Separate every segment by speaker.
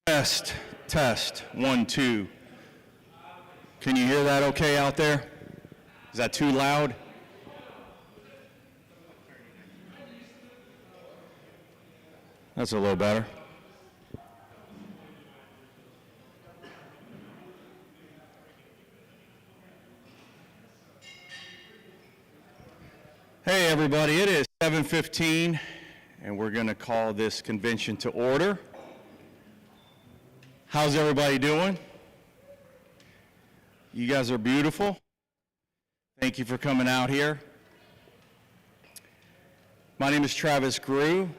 Speaker 1: Test, test, 1, 2. Can you hear that okay out there? Is that too loud? That's a little better. Hey everybody, it is 7:15 and we're going to call this convention to order. How's everybody doing? You guys are beautiful. Thank you for coming out here. My name is Travis Groo,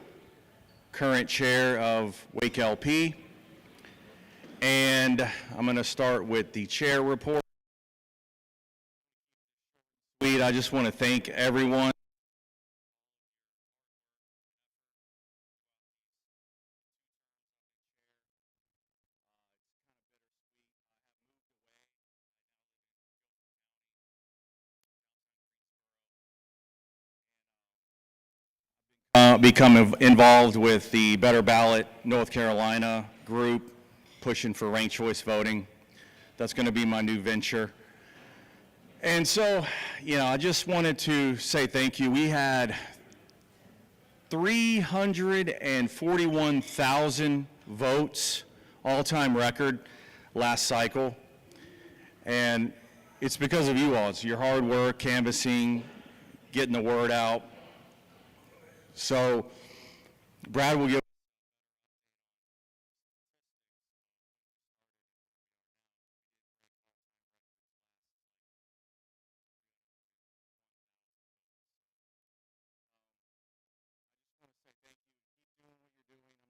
Speaker 1: current chair of WakeLP, and I'm going to start with the chair report. I just want to thank everyone. Become involved with the Better Ballot North Carolina group, pushing for ranked choice voting. That's going to be my new venture. And so, I just wanted to say thank you. We had 341,000 votes, all-time record last cycle. And it's because of you all. It's your hard work, canvassing, getting the word out. So, Brad will give.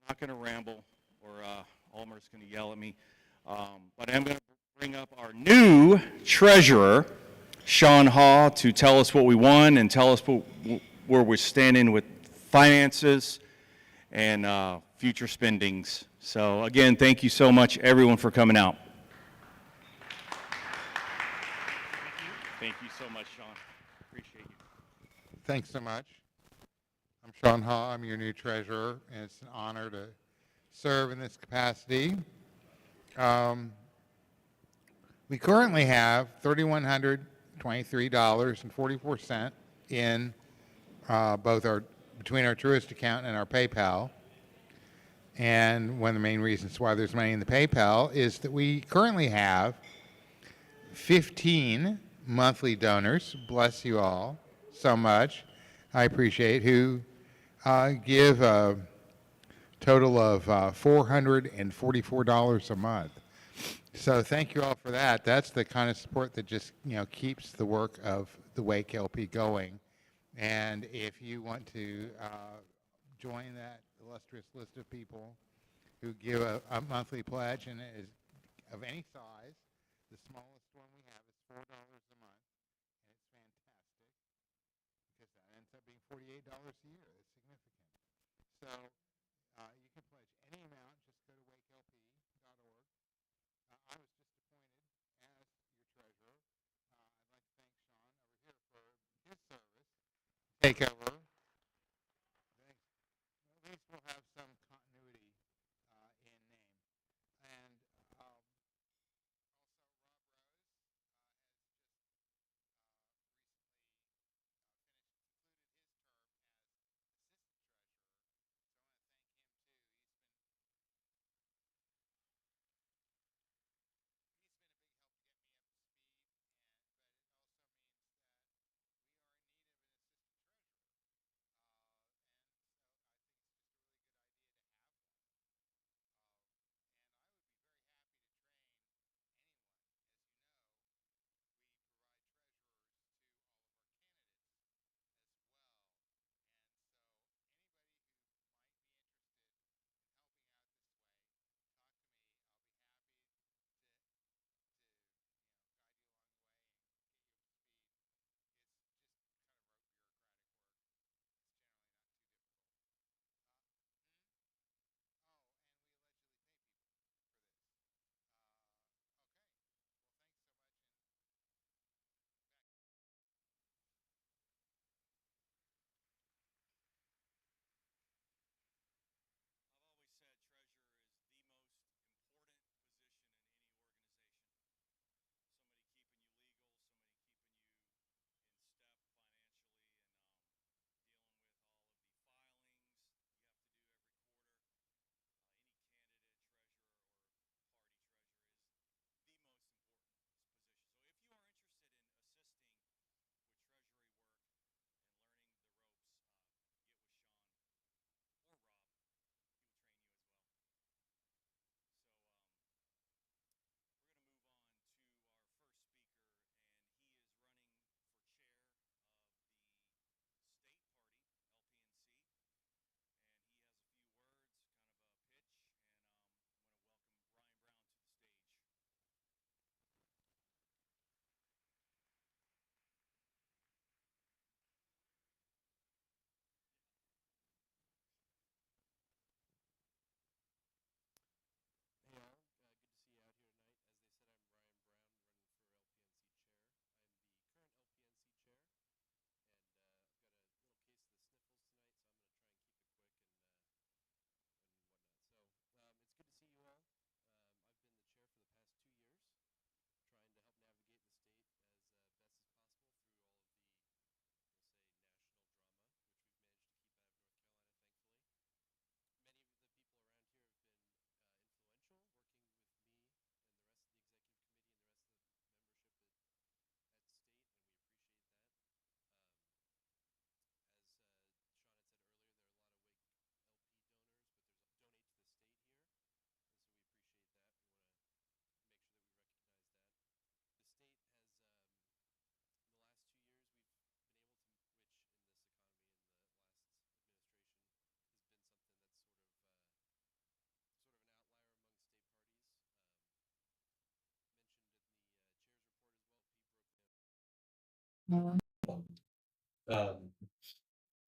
Speaker 1: I'm not going to ramble, or Ulmer's going to yell at me, but I'm going to bring up our new treasurer, Haugh, to tell us what we won and tell us where we're standing with finances and future spendings. So again, thank you so much, everyone, for coming out. Thank you so much, Sean. Appreciate you.
Speaker 2: Thanks so much. I'm Haugh. I'm your new treasurer, and it's an honor to serve in this capacity. We currently have $3,123.44 in both between our Truist account and our PayPal. And one of the main reasons why there's money in the PayPal is that we currently have 15 monthly donors, bless you all so much, I appreciate, who give a total of $444 a month. So thank you all for that. That's the kind of support that just keeps the work of the WakeLP going. And if you want to join that illustrious list of people who give a monthly pledge, and it is of any size, the smallest one we have is $4 a month, and it's fantastic because that ends up being $48 a year. It's significant. So you can pledge any amount. Just go to wakelp.org. I was just appointed as your treasurer. I'd like to thank Sean over here for his service. Take over. At least we'll have some continuity in name. And also,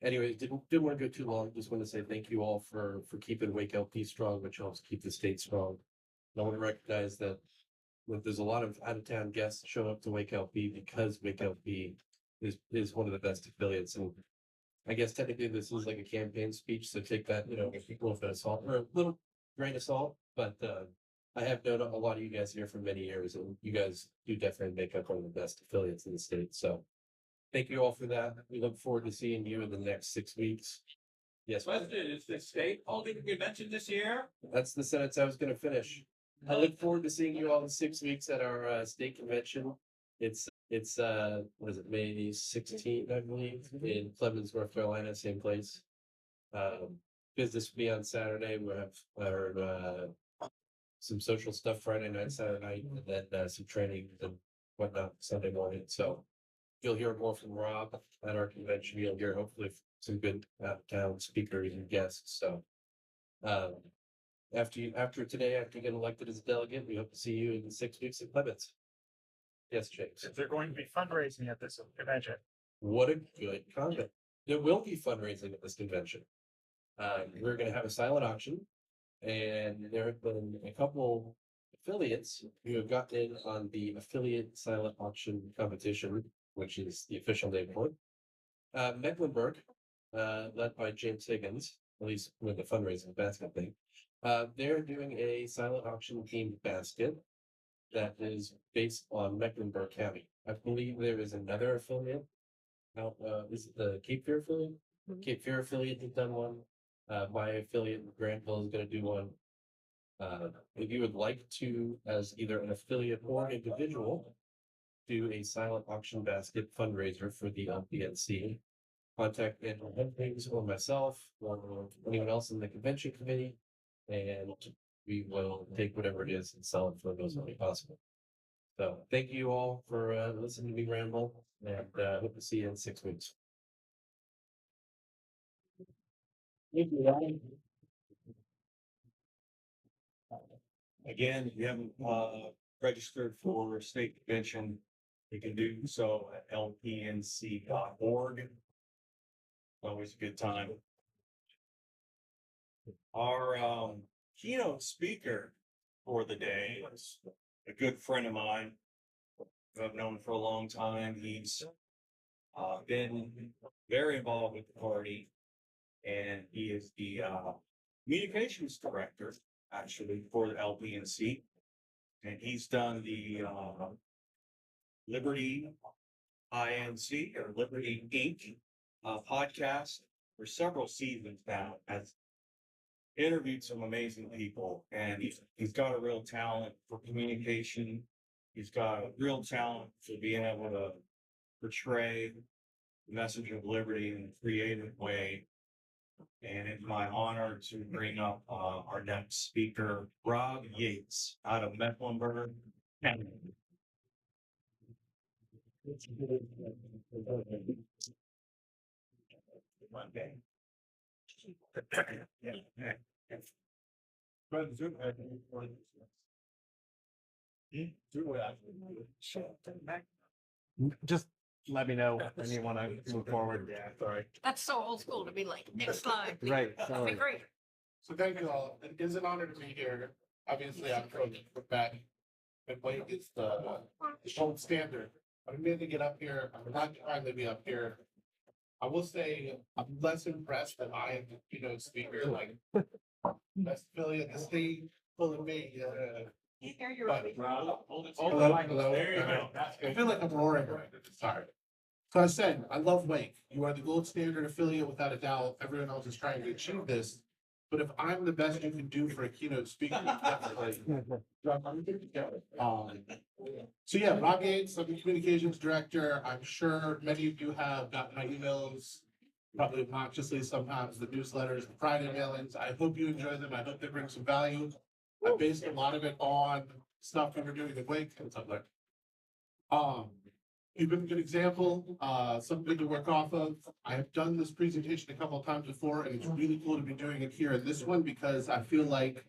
Speaker 3: Anyway, didn't want to go too long. Just want to say thank you all for keeping WakeLP strong, which helps keep the state strong. And I want to recognize that there's a lot of out of town guests show up to WakeLP because WakeLP is one of the best affiliates. And I guess technically this is like a campaign speech, so take that, with a little bit of salt or a little grain of salt. But I have known a lot of you guys here for many years, and you guys do definitely make up one of the best affiliates in the state. So thank you all for that. We look forward to seeing you in the next 6 weeks. Yes,
Speaker 4: Question, is the state holding a convention this year?
Speaker 3: that's the sentence I was going to finish. I look forward to seeing you all in 6 weeks at our state convention. It's what is it, May 16th, I believe, in Clemens, North Carolina, same place. Business will be on Saturday. We'll have our some social stuff Friday night, Saturday night, and then some training and whatnot Sunday morning. So you'll hear more from Rob at our convention. You'll hear hopefully some good out-of-town speakers and guests. So after today, after you get elected as a delegate, we hope to see you in 6 weeks at Clemens. Yes, James.
Speaker 4: Is there going to be fundraising at this convention?
Speaker 3: What a good comment. There will be fundraising at this convention. We're going to have a silent auction, and there have been a couple affiliates who have gotten in on the affiliate silent auction competition, which is the official name for it. Mecklenburg, led by James Higgins, at least with the fundraising basket thing, they're doing a silent auction themed basket that is based on Mecklenburg County. I believe there is another affiliate. Now, is it the Cape Fear affiliate? Cape Fear affiliate has done one. My affiliate in Granville is going to do one. If you would like to, as either an affiliate or an individual, do a silent auction basket fundraiser for the LPNC, contact Andrew Hempings or myself or anyone else in the convention committee, and we will take whatever it is and sell it for the most money possible. So thank you all for listening to me ramble, and hope to see you in 6 weeks. Thank you, Ryan.
Speaker 1: Again, if you haven't registered for state convention, you can do so at lpnc.org. Always a good time. Our keynote speaker for the day is a good friend of mine who I've known for a long time. He's been very involved with the party, and he is the communications director, actually, for the LPNC. And he's done the Liberty INC or Liberty Inc. Podcast for several seasons now. Has interviewed some amazing people, and he's got a real talent for communication. He's got a real talent for being able to portray the message of liberty in a creative way. And it's my honor to bring up our next speaker, Rob Yates, out of Mecklenburg County. Monday. Yeah.
Speaker 5: Just let me know when you want to move forward.
Speaker 1: Yeah, sorry.
Speaker 6: That's so old school to be like, next slide. please."
Speaker 5: Right,
Speaker 6: That'd be
Speaker 5: sorry.
Speaker 6: great.
Speaker 7: So thank you all. It is an honor to be here. Obviously, I'm from back. But Wake is the gold standard. I'm going to get up here. I'm not trying to be up here. I will say I'm less impressed that I am, speaker, like best affiliate in the state, pulling me.
Speaker 6: Here you're
Speaker 7: But-
Speaker 6: right.
Speaker 7: Hello.
Speaker 4: There you go.
Speaker 7: I feel like I'm roaring right at this time. So I said, I love Wake. You are the gold standard affiliate without a doubt. Everyone else is trying to achieve this. But if I'm the best you can do for a keynote speaker, so yeah, Rob Yates, I'm the communications director. I'm sure many of you have gotten my emails, probably obnoxiously sometimes, the newsletters, the Friday mailings. I hope you enjoy them. I hope they bring some value. I based a lot of it on stuff we were doing at Wake. What's up, Larry? You've been a good example, something to work off of. I have done this presentation a couple of times before, and it's really cool to be doing it here in this one because I feel like,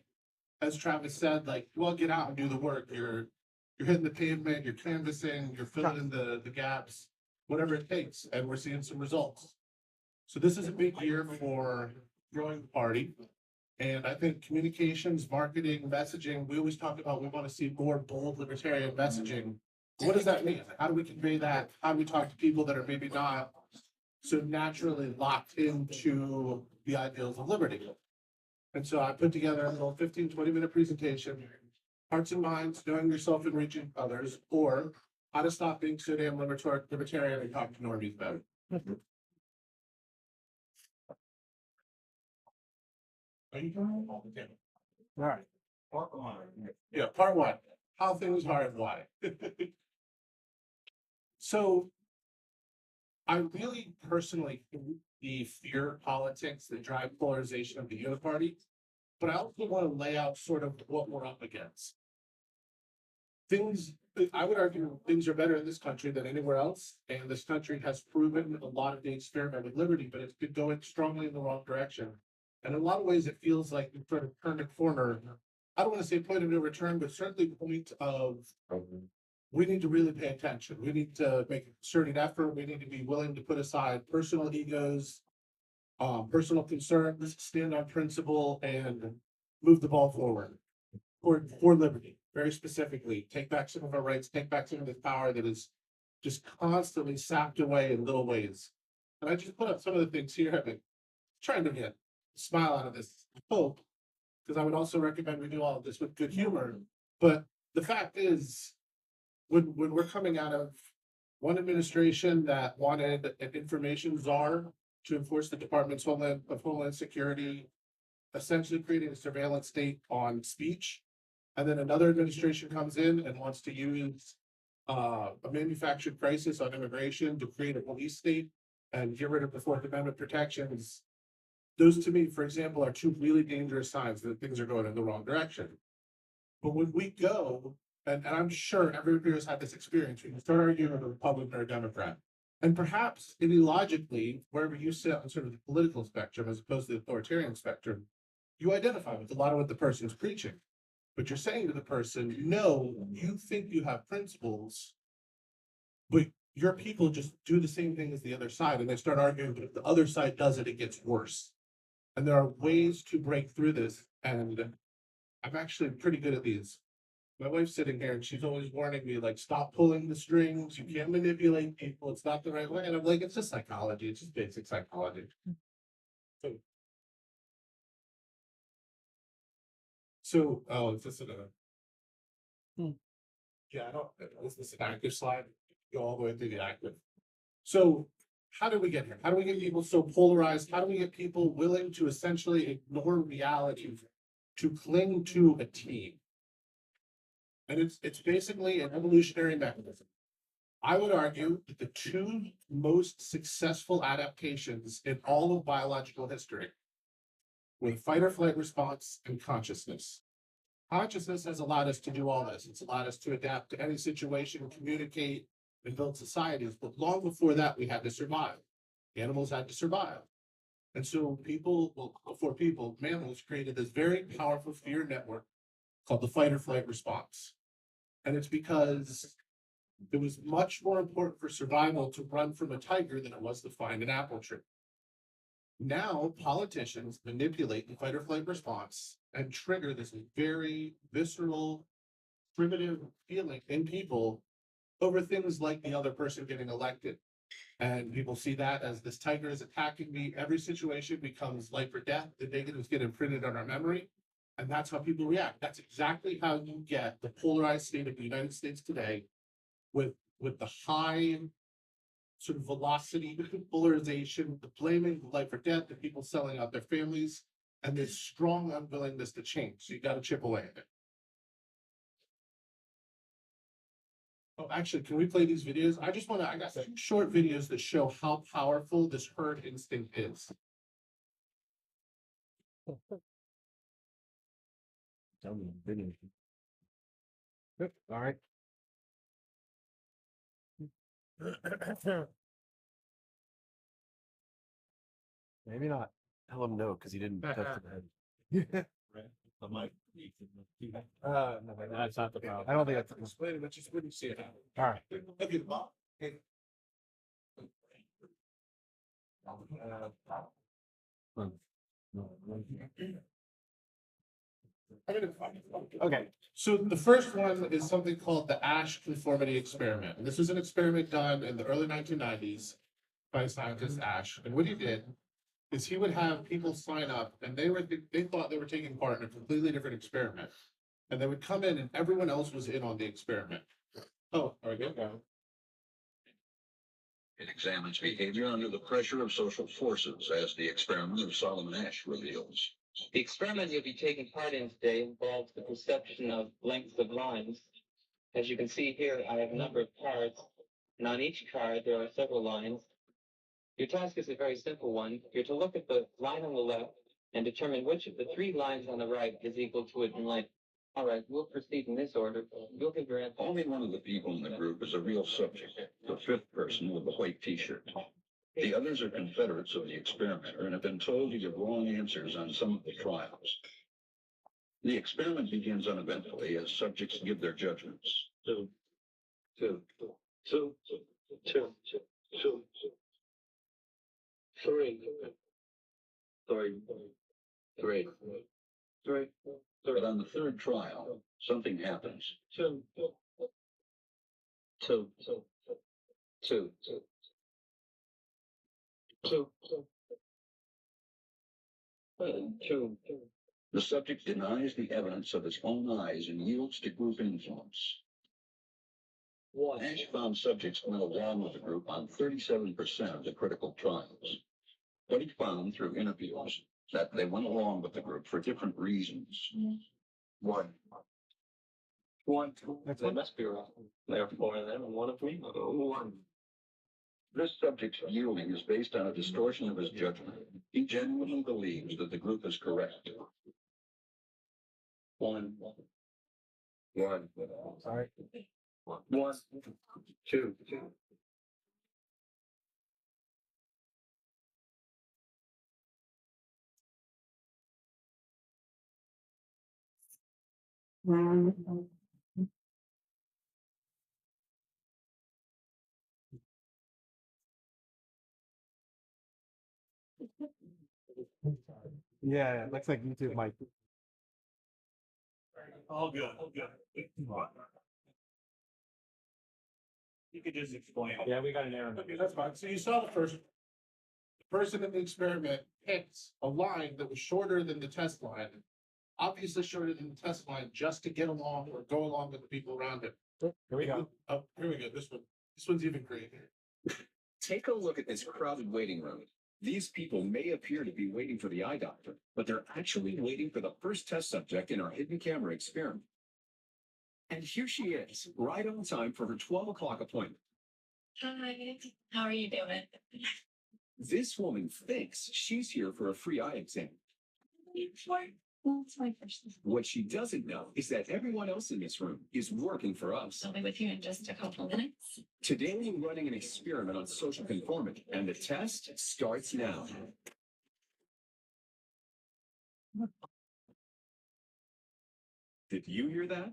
Speaker 7: as Travis said, like, well, get out and do the work. You're hitting the pavement, you're canvassing, you're filling in the gaps. whatever it takes, and we're seeing some results. So this is a big year for growing the party. And I think communications, marketing, messaging, we always talk about, we want to see more bold libertarian messaging. What does that mean? How do we convey that? How do we talk to people that are maybe not so naturally locked into the ideals of liberty? And so I put together a little 15-20 minute presentation, hearts and minds, knowing yourself and reaching others, or how to stop being so damn libertarian and talk to normies better. Are you doing all the time?
Speaker 5: All right.
Speaker 7: Yeah, part one, how things are and why. So I really personally hate the fear politics that drive polarization of the uniparty, but I also want to lay out sort of what we're up against. Things, I would argue things are better in this country than anywhere else, and this country has proven a lot of the experiment with liberty, but it's been going strongly in the wrong direction. And in a lot of ways, it feels like we've sort of turned a corner. I don't want to say point of no return, but certainly point of we need to really pay attention. We need to make a concerted effort. We need to be willing to put aside personal egos, personal concerns, stand on principle, and move the ball forward for liberty. Very specifically, take back some of our rights, take back some of the power that is just constantly sapped away in little ways. And I just put up some of the things here. I've been trying to get a smile out of this hope, because I would also recommend we do all of this with good humor. But the fact is, when we're coming out of one administration that wanted an information czar to enforce the Department's of Homeland Security, essentially creating a surveillance state on speech, and then another administration comes in and wants to use a manufactured crisis on immigration to create a police state and get rid of the Fourth Amendment protections. Those, to me, for example, are two really dangerous signs that things are going in the wrong direction. But when we go, and I'm sure everybody has had this experience, we can start arguing with a Republican or a Democrat. And perhaps ideologically, wherever you sit on sort of the political spectrum as opposed to the authoritarian spectrum, you identify with a lot of what the person's preaching. But you're saying to the person, no, you think you have principles, but your people just do the same thing as the other side, and they start arguing, but if the other side does it, it gets worse. And there are ways to break through this, and I'm actually pretty good at these. My wife's sitting here and she's always warning me, like, stop pulling the strings. You can't manipulate people. It's not the right way. And I'm like, it's just psychology. It's just basic psychology. So, oh, is this another? Yeah, I don't, is this an active slide? Go all the way through the active. So how do we get here? How do we get people so polarized? How do we get people willing to essentially ignore reality to cling to a team? And it's basically an evolutionary mechanism. I would argue that the two most successful adaptations in all of biological history were the fight or flight response and consciousness. Consciousness has allowed us to do all this. It's allowed us to adapt to any situation, communicate, and build societies. But long before that, we had to survive. Animals had to survive. And so mammals created this very powerful fear network called the fight or flight response. And it's because it was much more important for survival to run from a tiger than it was to find an apple tree. Now, politicians manipulate the fight or flight response and trigger this very visceral, primitive feeling in people over things like the other person getting elected. And people see that as this tiger is attacking me. Every situation becomes life or death. The negatives get imprinted on our memory. And that's how people react. That's exactly how you get the polarized state of the United States today with the high sort of velocity, polarization, the blaming, life or death, the people selling out their families, and this strong unwillingness to change. So you got to chip away at it. Oh, actually, can we play these videos? I got some short videos that show how powerful this herd instinct is.
Speaker 5: Tell me, video. Yep, all right. Maybe not. Tell him no, because he didn't touch the head. No, that's not the problem. I don't think that's.
Speaker 7: Explain it, but you wouldn't see it.
Speaker 5: All right.
Speaker 7: Look at Bob. Hey,
Speaker 5: Okay.
Speaker 7: So the first one is something called the Ash conformity experiment. And this was an experiment done in the early 1990s by scientist Ash. And what he did is he would have people sign up and they thought they were taking part in a completely different experiment. And they would come in and everyone else was in on the experiment. Oh, are we good?
Speaker 8: It examines behavior under the pressure of social forces, as the experiment of Solomon Asch reveals.
Speaker 9: The experiment you'll be taking part in today involves the perception of lengths of lines. As you can see here, I have a number of cards, and on each card there are several lines. Your task is a very simple one. You're to look at the line on the left and determine which of the three lines on the right is equal to it in length. All right, we'll proceed in this order. You'll give your answer.
Speaker 8: Only one of the people in the group is a real subject, the fifth person with the white t-shirt. The others are confederates of the experimenter and have been told to give wrong answers on some of the trials. The experiment begins uneventfully as subjects give their judgments.
Speaker 9: Two. Three.
Speaker 8: But on the third trial, something happens.
Speaker 9: Two.
Speaker 8: The subject denies the evidence of his own eyes and yields to group influence. Ash found subjects went along with the group on 37% of the critical trials. But he found through interviews that they went along with the group for different reasons.
Speaker 9: One. They must be wrong. There are four of them and one of me. One.
Speaker 8: This subject's yielding is based on a distortion of his judgment. He genuinely believes that the group is correct.
Speaker 9: One.
Speaker 5: Sorry.
Speaker 9: One. Two.
Speaker 5: Yeah, it looks like YouTube might.
Speaker 4: All good, all good. You could just explain.
Speaker 5: Yeah, we got an error.
Speaker 7: Okay, that's fine. So you saw the person in the experiment picked a line that was shorter than the test line. Obviously shorter than the test line just to get along or go along with the people around him.
Speaker 5: Here we go.
Speaker 7: Oh, here we go. This one's even greater.
Speaker 10: Take a look at this crowded waiting room. These people may appear to be waiting for the eye doctor, but they're actually waiting for the first test subject in our hidden camera experiment. And here she is, right on time for her 12 o'clock appointment.
Speaker 6: Hi, how are you doing?
Speaker 10: This woman thinks she's here for a free eye exam.
Speaker 6: Well, it's my first.
Speaker 10: What she doesn't know is that everyone else in this room is working for us.
Speaker 6: I'll be with you in just a couple minutes.
Speaker 10: Today we're running an experiment on social conformity, and the test starts now. Did you hear that?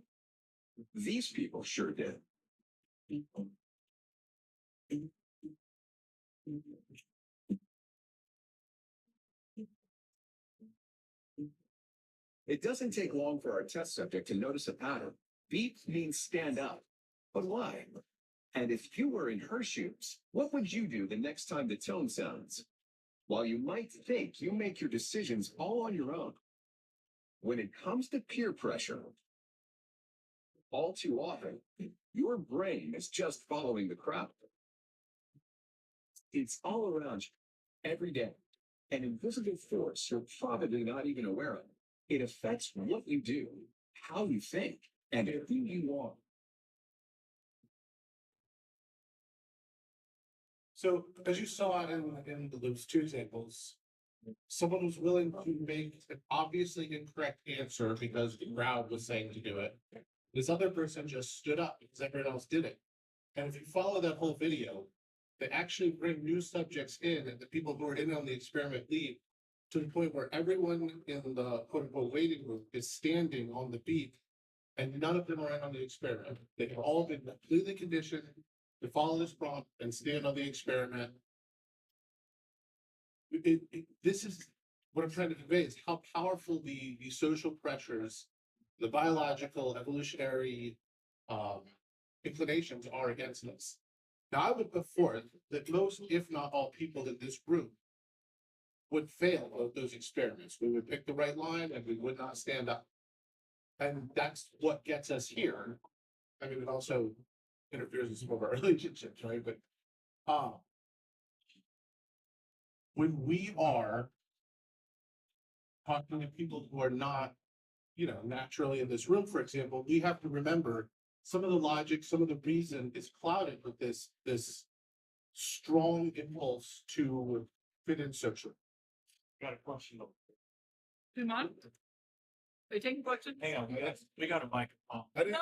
Speaker 10: These people sure did. It doesn't take long for our test subject to notice a pattern. Beep means stand up. But why? And if you were in her shoes, what would you do the next time the tone sounds? While you might think you make your decisions all on your own, when it comes to peer pressure, all too often, your brain is just following the crowd. It's all around you, every day. An invisible force you're probably not even aware of. It affects what you do, how you think, and who you are.
Speaker 7: So as you saw in those two tables, someone was willing to make an obviously incorrect answer because the crowd was saying to do it. This other person just stood up because everyone else did it. And if you follow that whole video, they actually bring new subjects in and the people who are in on the experiment leave to the point where everyone in the quote unquote waiting room is standing on the beat and none of them are in on the experiment. They've all been completely conditioned to follow this prompt and stand on the experiment. this is what I'm trying to convey is how powerful the social pressures, the biological, evolutionary inclinations are against us. Now, I would put forth that most, if not all, people in this room would fail at those experiments. We would pick the right line and we would not stand up. And that's what gets us here. I mean, it also interferes with some of our relationships, right? But when we are talking to people who are not, naturally in this room, for example, we have to remember some of the logic, some of the reason is clouded with this strong impulse to fit in socially.
Speaker 4: Got a question though.
Speaker 11: Do you mind? Are you taking questions?
Speaker 4: Hang on, we got a microphone.
Speaker 7: I didn't-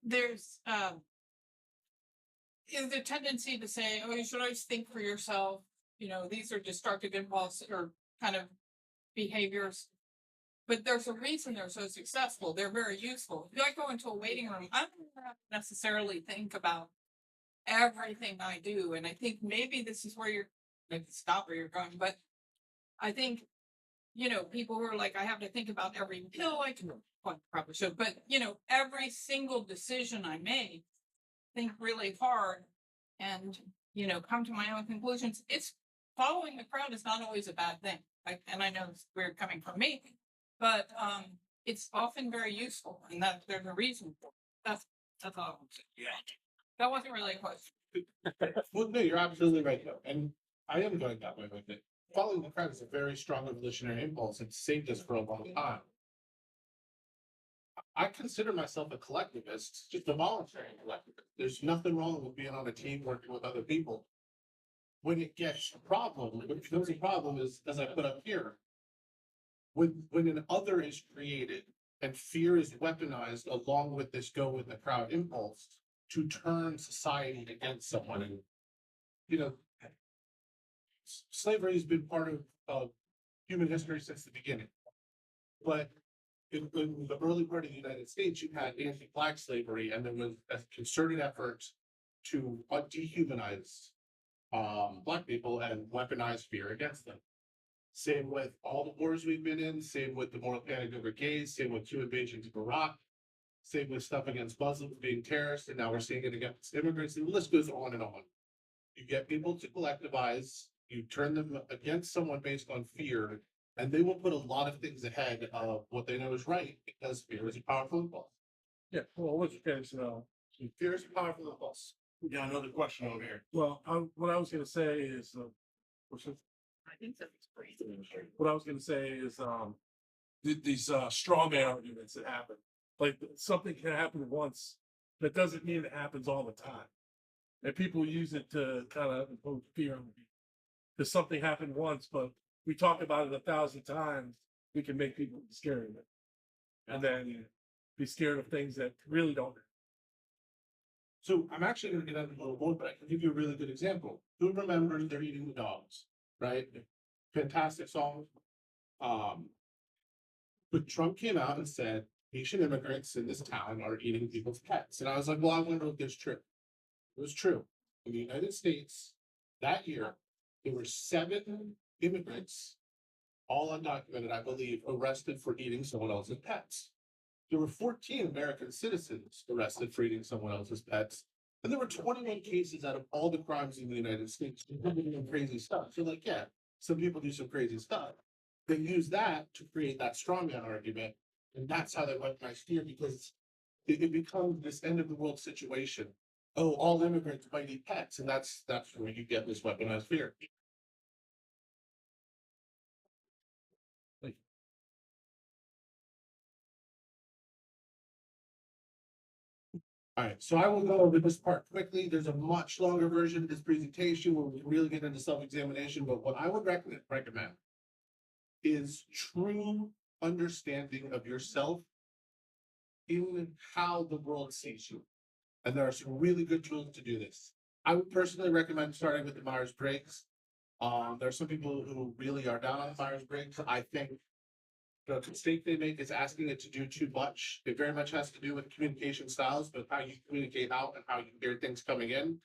Speaker 11: There's is a tendency to say, oh, you should always think for yourself. These are destructive impulse or kind of behaviors. But there's a reason they're so successful. They're very useful. If I go into a waiting room, I don't necessarily think about everything I do. And I think maybe this is where it's not where you're going, but I think, people who are like, I have to think about every pill I can, well, probably should, but every single decision I make, think really hard and, come to my own conclusions. It's following the crowd is not always a bad thing. And I know it's weird coming from me, but it's often very useful, and that there's a reason for it. That's all I'm saying. Yeah. That wasn't really a question.
Speaker 7: Well, no, you're absolutely right, though. And I am going that way with it. Following the crowd is a very strong evolutionary impulse. It's saved us for a long time. I consider myself a collectivist, just a voluntary collectivist. There's nothing wrong with being on a team working with other people. When it gets a problem, when it becomes a problem is, as I put up here, when an other is created and fear is weaponized along with this go with the crowd impulse to turn society against someone. And, slavery has been part of human history since the beginning. But in the early part of the United States, you had anti-black slavery, and there was a concerted effort to dehumanize Black people and weaponize fear against them. Same with all the wars we've been in, same with the moral panic over gays, same with two invasions of Iraq, same with stuff against Muslims being terrorists, and now we're seeing it against immigrants, and the list goes on and on. You get people to collectivize, you turn them against someone based on fear, and they will put a lot of things ahead of what they know is right, because fear is a powerful impulse.
Speaker 4: Yeah, well, what's your case now?
Speaker 7: Fear is a powerful impulse.
Speaker 4: We got another question over here.
Speaker 12: Well, what I was gonna say is,
Speaker 11: I think that's crazy.
Speaker 12: what I was gonna say is, these straw man arguments that happen, like something can happen once, that doesn't mean it happens all the time. And people use it to kind of impose fear on people. Because something happened once, but we talk about it 1,000 times, we can make people scared of it. And then be scared of things that really don't.
Speaker 7: So I'm actually going to get into a little more, but I can give you a really good example. Who remembers They're Eating the Dogs, right? Fantastic song. But Trump came out and said, Haitian immigrants in this town are eating people's pets. And I was like, well, I wonder if it's true. It was true. In the United States, that year, there were 7 immigrants, all undocumented, I believe, arrested for eating someone else's pets. There were 14 American citizens arrested for eating someone else's pets. And there were 21 cases out of all the crimes in the United States doing crazy stuff. So like, yeah, some people do some crazy stuff. They use that to create that strongman argument. And that's how they weaponize fear, because it becomes this end of the world situation. Oh, all immigrants might eat pets. And that's where you get this weaponized fear. All right, so I will go over this part quickly. There's a much longer version of this presentation where we really get into self-examination, but what I would recommend is true understanding of yourself in how the world sees you. And there are some really good tools to do this. I would personally recommend starting with the Myers-Briggs. There are some people who really are down on the Myers-Briggs. I think the mistake they make is asking it to do too much. It very much has to do with communication styles, but how you communicate out and how you hear things coming in.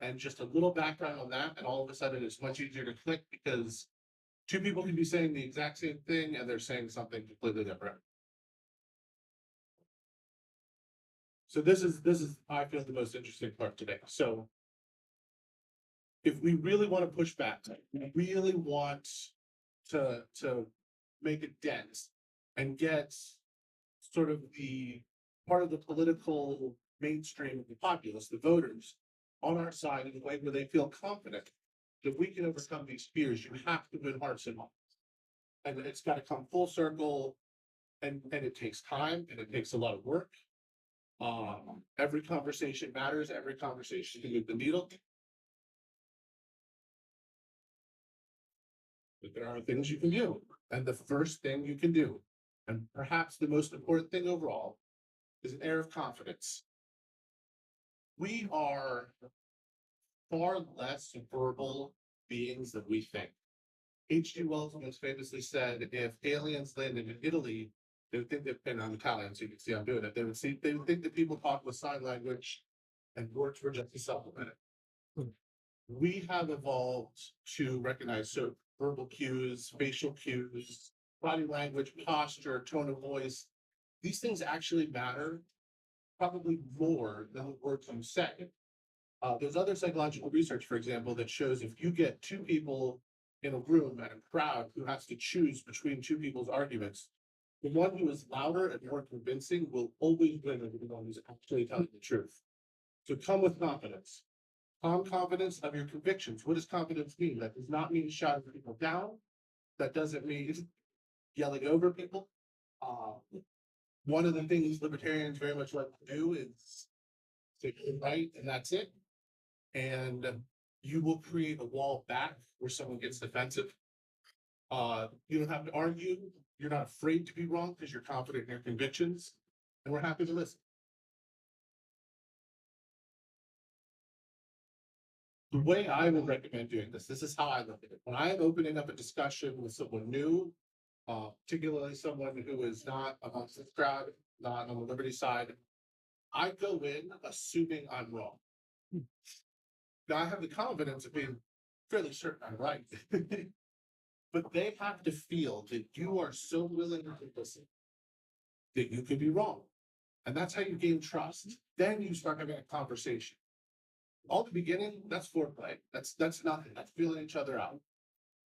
Speaker 7: And just a little background on that, and all of a sudden it's much easier to click because two people can be saying the exact same thing and they're saying something completely different. So this is I feel the most interesting part today. So if we really want to push back, we really want to make a dent and get sort of the part of the political mainstream of the populace, the voters, on our side in a way where they feel confident that we can overcome these fears, you have to win hearts and minds. And it's got to come full circle, and it takes time and it takes a lot of work. Every conversation matters, every conversation can move the needle. But there are things you can do. And the first thing you can do, and perhaps the most important thing overall, is an air of confidence. We are far less verbal beings than we think. H.G. Wells once famously said, if aliens landed in Italy, they would think and I'm Italian, so you can see I'm doing it. They would think that people talk with sign language and words were just a supplement. We have evolved to recognize so verbal cues, facial cues, body language, posture, tone of voice. These things actually matter probably more than the words you say. There's other psychological research, for example, that shows if you get two people in a room and a crowd who has to choose between two people's arguments, the one who is louder and more convincing will always win over the one who's actually telling the truth. So come with confidence. Calm confidence of your convictions. What does confidence mean? That does not mean shouting people down. That doesn't mean yelling over people. One of the things libertarians very much like to do is say right, and that's it. And you will create a wall back where someone gets defensive. You don't have to argue. You're not afraid to be wrong because you're confident in your convictions, and we're happy to listen. The way I would recommend doing this is how I look at it. When I am opening up a discussion with someone new, particularly someone who is not amongst this crowd, not on the liberty side, I go in assuming I'm wrong. Now I have the confidence of being fairly certain I'm right. But they have to feel that you are so willing to listen that you could be wrong. And that's how you gain trust. Then you start having a conversation. All the beginning, that's foreplay. That's nothing. That's feeling each other out.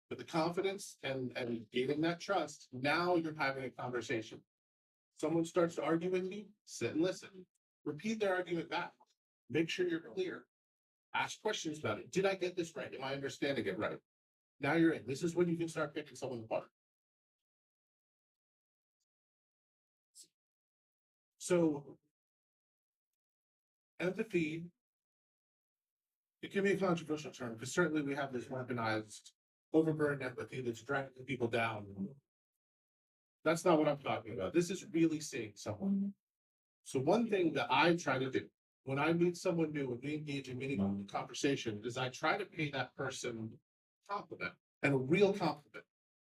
Speaker 7: But the confidence and gaining that trust, now you're having a conversation. Someone starts to argue with you, sit and listen. Repeat their argument back. Make sure you're clear. Ask questions about it. Did I get this right? Am I understanding it right? Now you're in. This is when you can start picking someone apart. So, empathy, it can be a controversial term because certainly we have this weaponized, overburdened empathy that's dragging people down. That's not what I'm talking about. This is really seeing someone. So one thing that I try to do when I meet someone new and we engage in meaningful conversation is I try to pay that person a compliment, and a real compliment.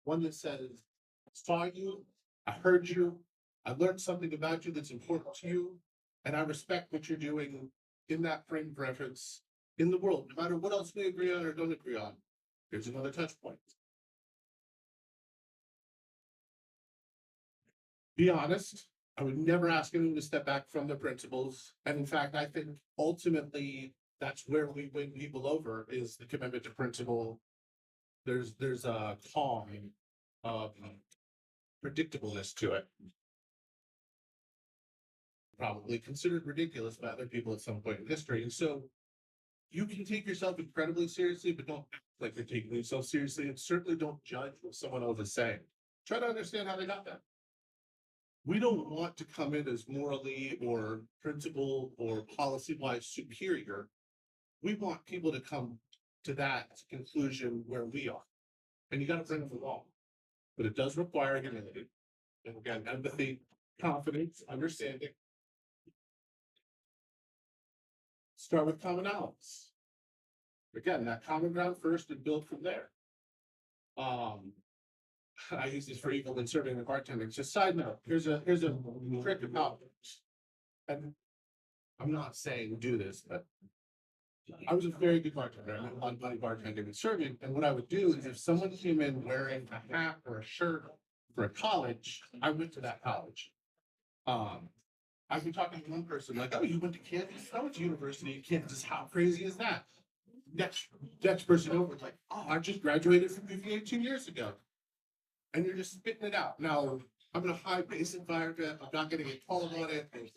Speaker 7: One that says, I saw you, I heard you, I learned something about you that's important to you, and I respect what you're doing in that frame of reference in the world, no matter what else we agree on or don't agree on. Here's another touch point. Be honest. I would never ask anyone to step back from their principles. And in fact, I think ultimately that's where we win people over is the commitment to principle. There's a calm predictableness to it. Probably considered ridiculous by other people at some point in history. And so you can take yourself incredibly seriously, but don't act like you're taking yourself seriously, and certainly don't judge what someone else is saying. Try to understand how they got that. We don't want to come in as morally or principle or policy-wise superior. We want people to come to that conclusion where we are. And you got to bring them along. But it does require humility. And again, empathy, confidence, understanding. Start with commonalities. Again, that common ground first and build from there. I use these for evil and serving and bartending. Just side note, here's a trick of how it works. And I'm not saying do this, but I was a very good bartender. I made a lot of money bartending and serving. And what I would do is if someone came in wearing a hat or a shirt for a college, I went to that college. I've been talking to one person like, oh, you went to Kansas? I went to University of Kansas. How crazy is that? Next person over like, oh, I just graduated from UVA 2 years ago. And you're just spitting it out. Now, I'm in a high pace environment. I'm not going to get called on it. And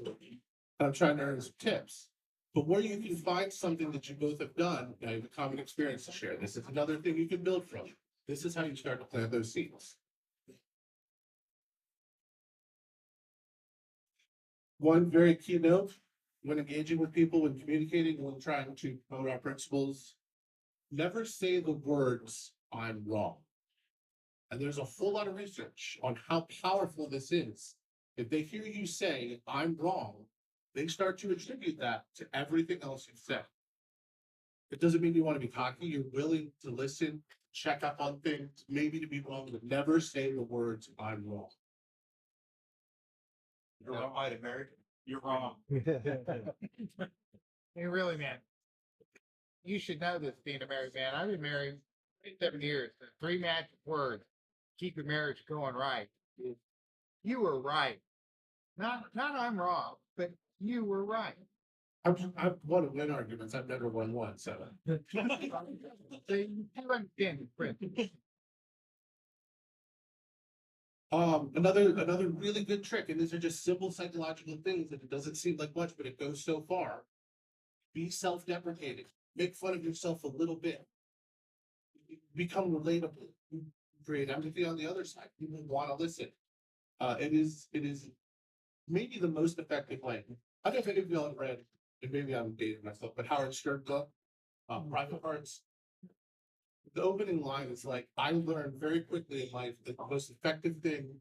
Speaker 7: I'm trying to earn some tips. But where you can find something that you both have done, you have a common experience to share. This is another thing you can build from. This is how you start to plant those seeds. One very key note when engaging with people, when communicating, when trying to promote our principles, never say the words, I'm wrong. And there's a whole lot of research on how powerful this is. If they hear you say, I'm wrong, they start to attribute that to everything else you've said. It doesn't mean you want to be cocky. You're willing to listen, check up on things, maybe to be wrong, but never say the words, I'm wrong.
Speaker 4: You're wrong, American. You're wrong.
Speaker 2: Hey, really, man. You should know this being a married man. I've been married 7 years. The 3 magic words, keep your marriage going right. Is you were right. Not I'm wrong, but you were right.
Speaker 7: I've won win arguments. I've never won one, so.
Speaker 2: So you understand the principle.
Speaker 7: Another really good trick, and these are just simple psychological things that it doesn't seem like much, but it goes so far. Be self-deprecating. Make fun of yourself a little bit. Become relatable. Create empathy on the other side. People want to listen. It is maybe the most effective way. I don't know if any of y'all have read, and maybe I'm dating myself, but Howard Stern book, Private Parts. The opening line is like, I learned very quickly in life that the most effective thing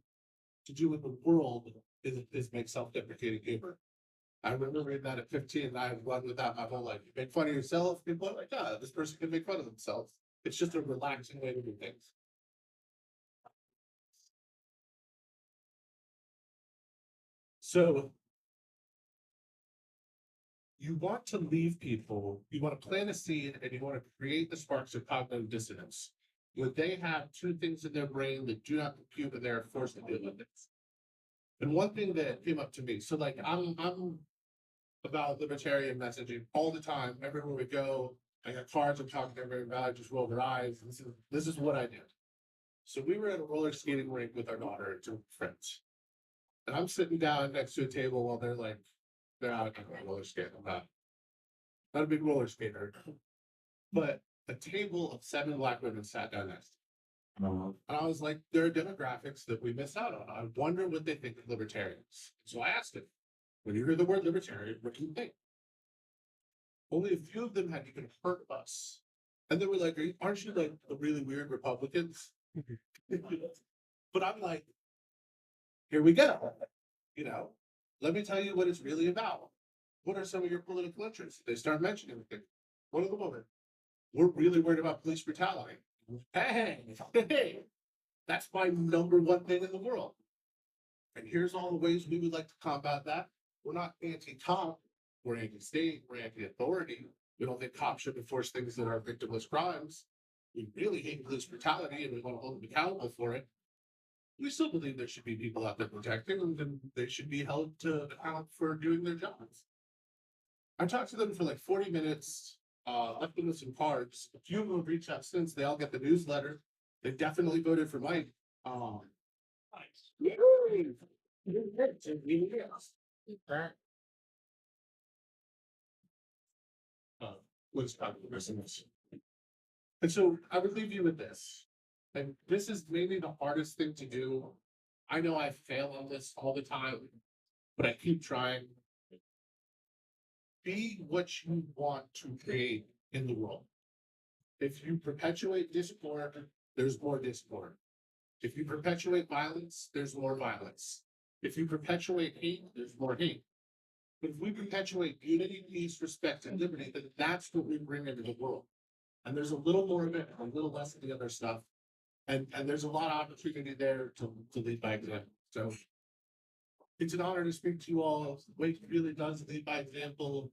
Speaker 7: to do in the world is make self-deprecating humor. I remember reading that at 15, and I've run with that my whole life. You make fun of yourself, people are like, ah, this person can make fun of themselves. It's just a relaxing way to do things. So you want to leave people, you want to plant a seed, and you want to create the sparks of cognitive dissonance. When they have 2 things in their brain that do not compute and they're forced to deal with it. And one thing that came up to me, so like I'm about libertarian messaging all the time, everywhere we go. I got cards, I'm talking to everybody about it, just roll their eyes. This is what I did. So we were at a roller skating rink with our daughter and 2 friends. And I'm sitting down next to a table while they're out on roller skating. I'm not a big roller skater, but a table of 7 Black women sat down next to me. And I was like, there are demographics that we miss out on. I wonder what they think of libertarians. So I asked them, when you hear the word libertarian, what do you think? Only a few of them had even heard of us. And they were like, aren't you like the really weird Republicans? But I'm like, here we go. Let me tell you what it's really about. What are some of your political interests? They start mentioning things. One of the women, we're really worried about police brutality. Hey, that's my #1 thing in the world. And here's all the ways we would like to combat that. We're not anti-cop, we're anti-state, we're anti-authority. We don't think cops should enforce things that are victimless crimes. We really hate police brutality and we want to hold them accountable for it. We still believe there should be people out there protecting them and they should be held to account for doing their jobs. I talked to them for like 40 minutes, left them with some cards. A few of them have reached out since. They all get the newsletter. They definitely voted for Mike. Nice. And so I would leave you with this. And this is maybe the hardest thing to do. I know I fail on this all the time, but I keep trying. Be what you want to create in the world. If you perpetuate discord, there's more discord. If you perpetuate violence, there's more violence. If you perpetuate hate, there's more hate. But if we perpetuate unity, peace, respect, and liberty, then that's what we bring into the world. And there's a little more of it, a little less of the other stuff. And there's a lot of opportunity there to lead by example. So it's an honor to speak to you all. Wake really does lead by example.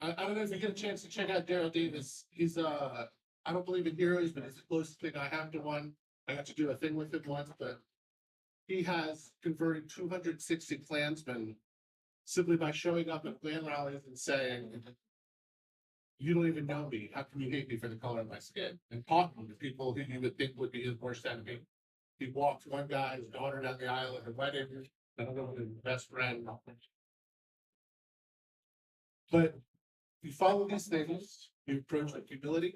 Speaker 7: I don't know if you get a chance to check out Daryl Davis. He's I don't believe in heroes, but it's the closest thing I have to one. I got to do a thing with him once, but he has converted 260 Klansmen simply by showing up at Klan rallies and saying, "You don't even know me. How can you hate me for the color of my skin?" And talking to people who you would think would be his worst enemy. He walked one guy's daughter down the aisle at a wedding, another one his best friend. But you follow these things, you approach with humility,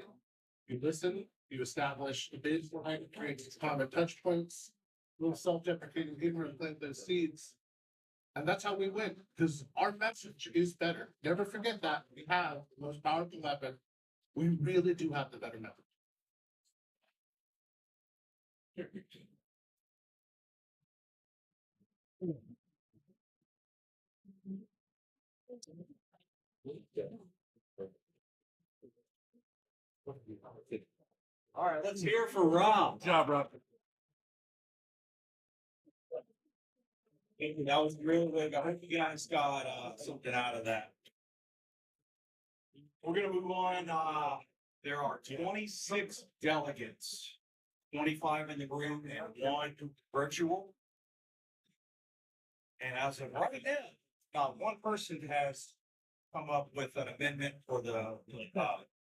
Speaker 7: you listen, you establish a baseline, create common touch points, little self-deprecating humor and plant those seeds. And that's how we win, because our message is better. Never forget that. We have the most powerful weapon. We really do have the better message.
Speaker 4: All right, let's hear for Rob.
Speaker 12: Good job, Rob.
Speaker 4: Thank you. That was really good. I hope you guys got something out of that. We're gonna move on. There are 26 delegates, 25 in the room and 1 virtual. And as of right now, one person has come up with an amendment for the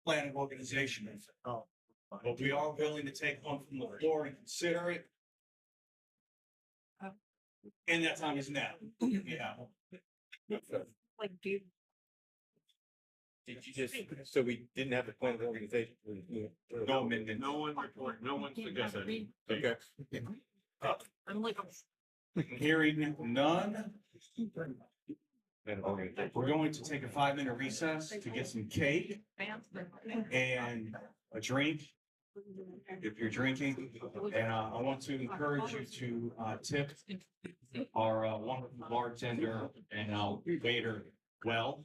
Speaker 4: planning organization. But we are willing to take one from the floor and consider it. And that time is now. Yeah.
Speaker 11: Like, dude.
Speaker 5: Did you just, so we didn't have the plan of the organization?
Speaker 4: No amendment.
Speaker 12: No one report, no one suggested.
Speaker 5: Okay.
Speaker 11: I'm like,
Speaker 4: Hearing none,
Speaker 5: Plan of organization.
Speaker 4: we're going to take a 5-minute recess to get some cake and a drink. If you're drinking, and I want to encourage you to tip our wonderful bartender and waiter well.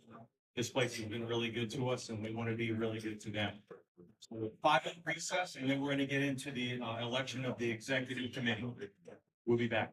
Speaker 4: This place has been really good to us and we want to be really good to them. So 5-minute recess and then we're going to get into the election of the executive committee. We'll be back.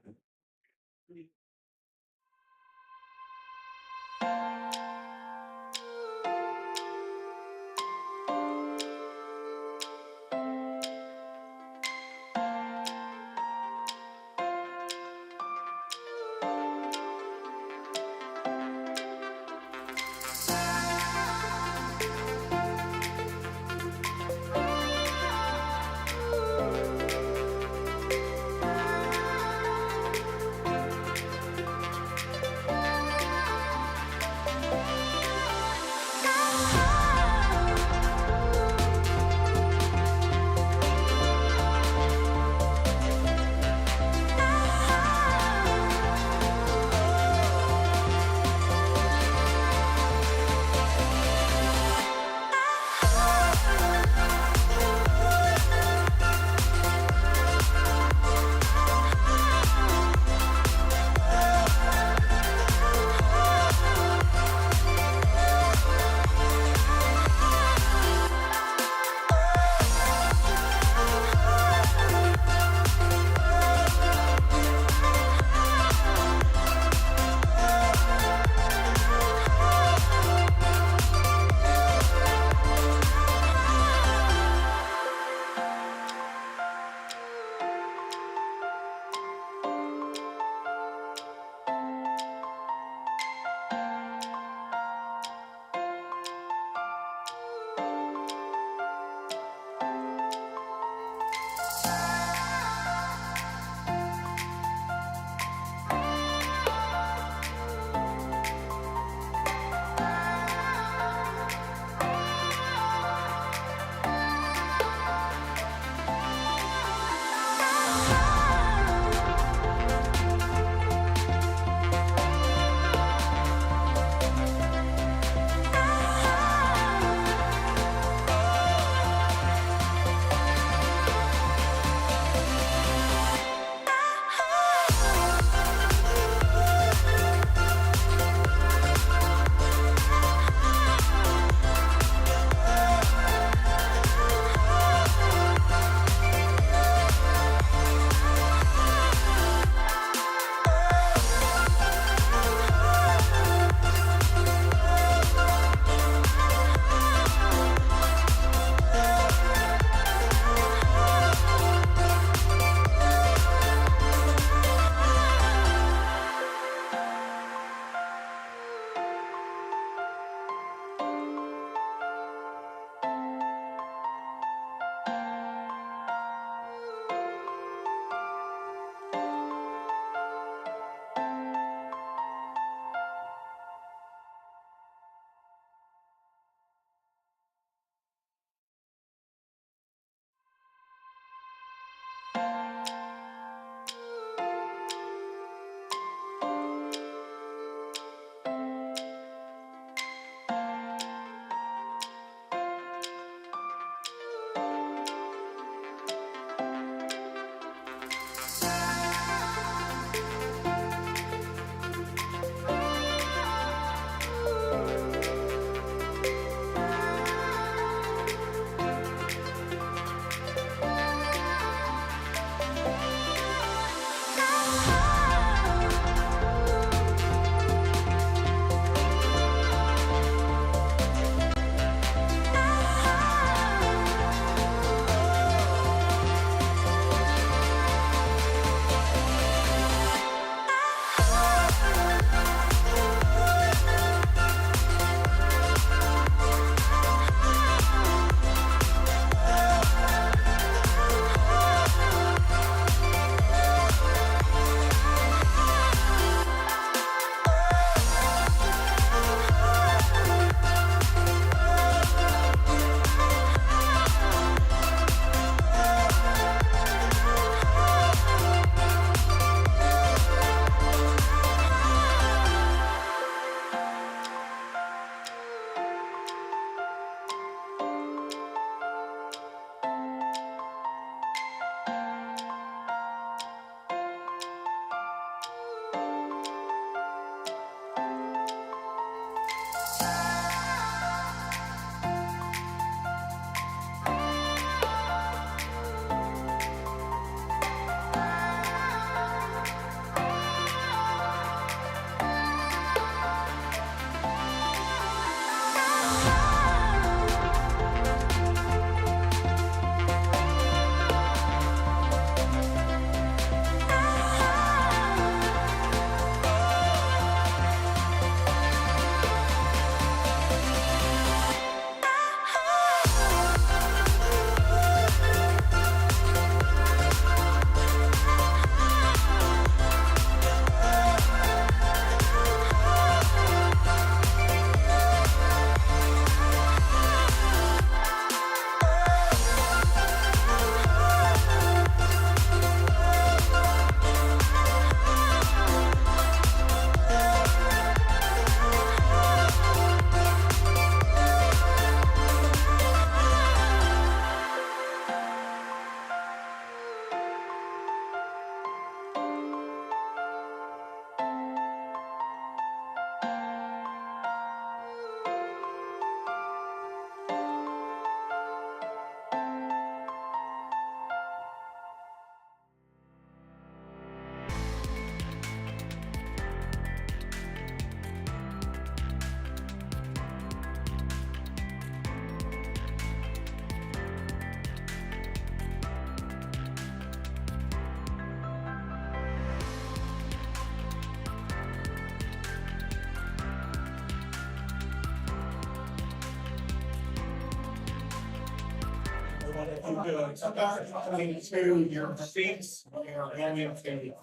Speaker 4: Start into your seats. We are going to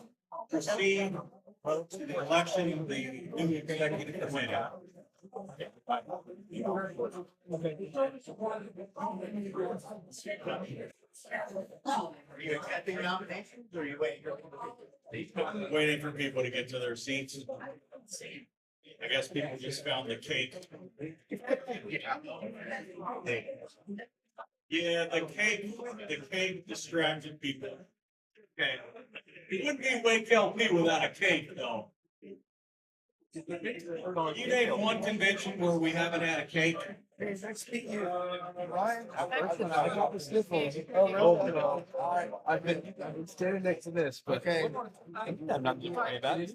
Speaker 4: proceed to the election of the new executive committee.
Speaker 7: Are you accepting nominations or are you waiting?
Speaker 4: Waiting for people to get to their seats. I guess people just found the cake. Yeah, the cake distracted people. Okay. It wouldn't be WakeLP without a cake, though. You name one convention where we haven't had a cake?
Speaker 5: Ryan, I got the sniffles. Oh, no. I've been standing next to this, but. Okay. I'm not worried about it.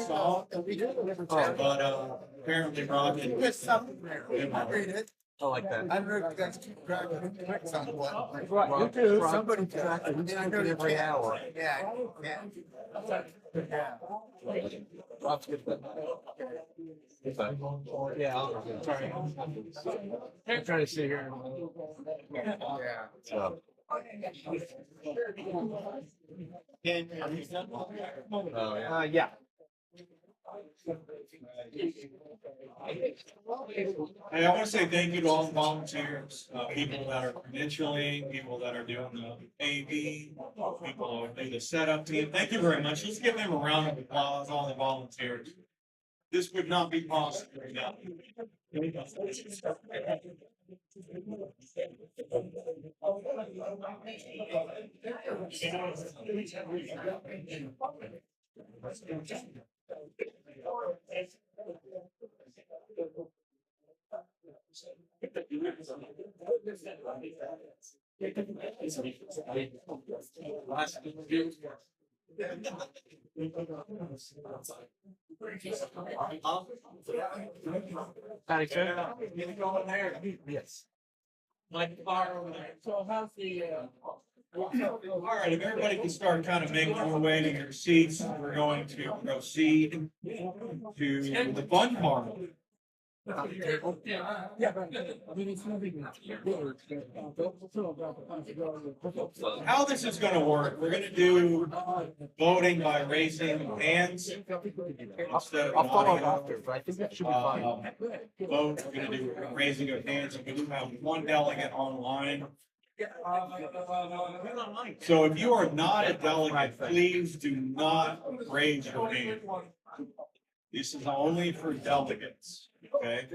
Speaker 4: Saw, but apparently Rob didn't.
Speaker 7: There's something there. I read it.
Speaker 5: I like that.
Speaker 7: I heard you guys keep track of it. Click someone.
Speaker 5: You too.
Speaker 7: Somebody
Speaker 5: track it.
Speaker 7: I know you
Speaker 5: Every
Speaker 7: can't.
Speaker 5: hour.
Speaker 7: Yeah, yeah. Yeah.
Speaker 5: Rob's good. Yeah, sorry. I'm trying to sit here.
Speaker 7: Yeah.
Speaker 5: So. Oh, yeah. Yeah.
Speaker 4: Hey, I want to say thank you to all the volunteers, people that are credentialing, people that are doing the AV, people that do the setup team. Thank you very much. Let's give them a round of applause, all the volunteers. This would not be possible without you.
Speaker 5: Yes.
Speaker 4: Like the bar over there. So how's the, all right, if everybody can start kind of making their way to your seats, we're going to proceed to the fun part. How this is gonna work, we're gonna do voting by raising hands.
Speaker 5: I'll follow after, but I think that should be fine.
Speaker 4: Vote, we're gonna do raising of hands, and we do have one delegate online. So if you are not a delegate, please do not raise your hand. This is only for delegates, okay?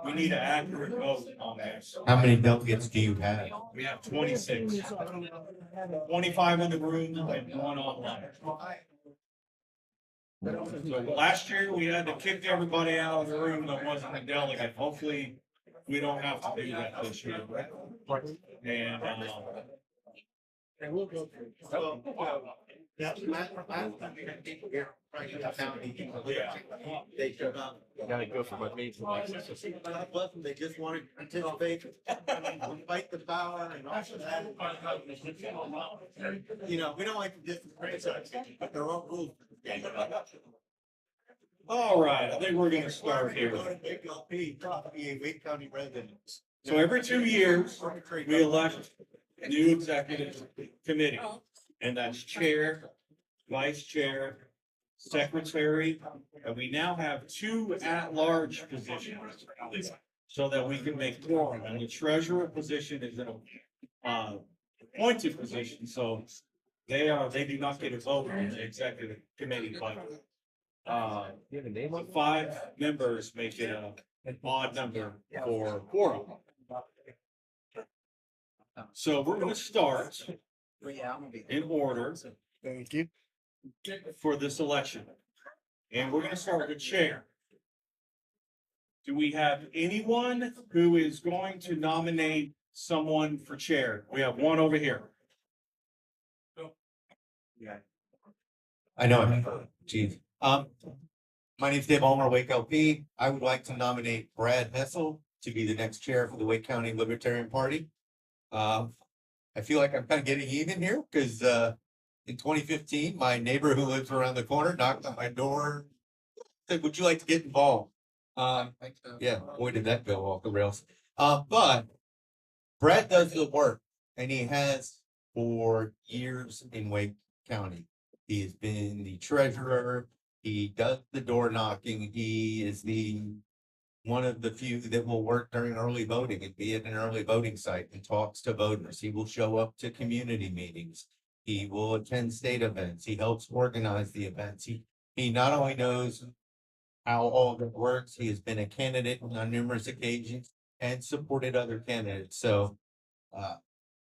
Speaker 4: We need an accurate vote on this.
Speaker 13: How many delegates do you have?
Speaker 4: We have 26. 25 in the room and one online. So last year, we had to kick everybody out of the room that wasn't a delegate. Hopefully, we don't have to do that this year. And,
Speaker 7: And we'll go through. That's last time we had people here, trying to found anything. They showed up.
Speaker 5: Gotta go for my main.
Speaker 7: God bless them, they just wanted to participate, fight the power and all of that. You know, we don't like to criticize, but there are rules.
Speaker 4: all right, I think we're gonna start here.
Speaker 7: WakeLP, be a Wake County resident.
Speaker 4: So every 2 years, we elect a new executive committee. And that's chair, vice chair, secretary, and we now have 2 at-large positions. So that we can make quorum, and the treasurer position is an appointed position, so they do not get a vote on the executive committee, but
Speaker 5: You have a name on it?
Speaker 4: 5 members make it an odd number for quorum. So we're gonna start in order
Speaker 5: Thank you.
Speaker 4: for this election. And we're gonna start with chair. Do we have anyone who is going to nominate someone for chair? We have one over here.
Speaker 13: I know, chief. My name's Dave Ulmer, WakeLP. I would like to nominate Brad Hessel to be the next chair for the Wake County Libertarian Party. I feel like I'm kind of getting even here because, in 2015, my neighbor who lives around the corner knocked on my door, said, "Would you like to get involved?" Yeah, boy, did that go off the rails. But Brad does the work, and he has for years in Wake County. He has been the treasurer. He does the door knocking. He is one of the few that will work during early voting and be at an early voting site and talks to voters. He will show up to community meetings. He will attend state events. He helps organize the events. He not only knows how all of it works, he has been a candidate on numerous occasions and supported other candidates. So,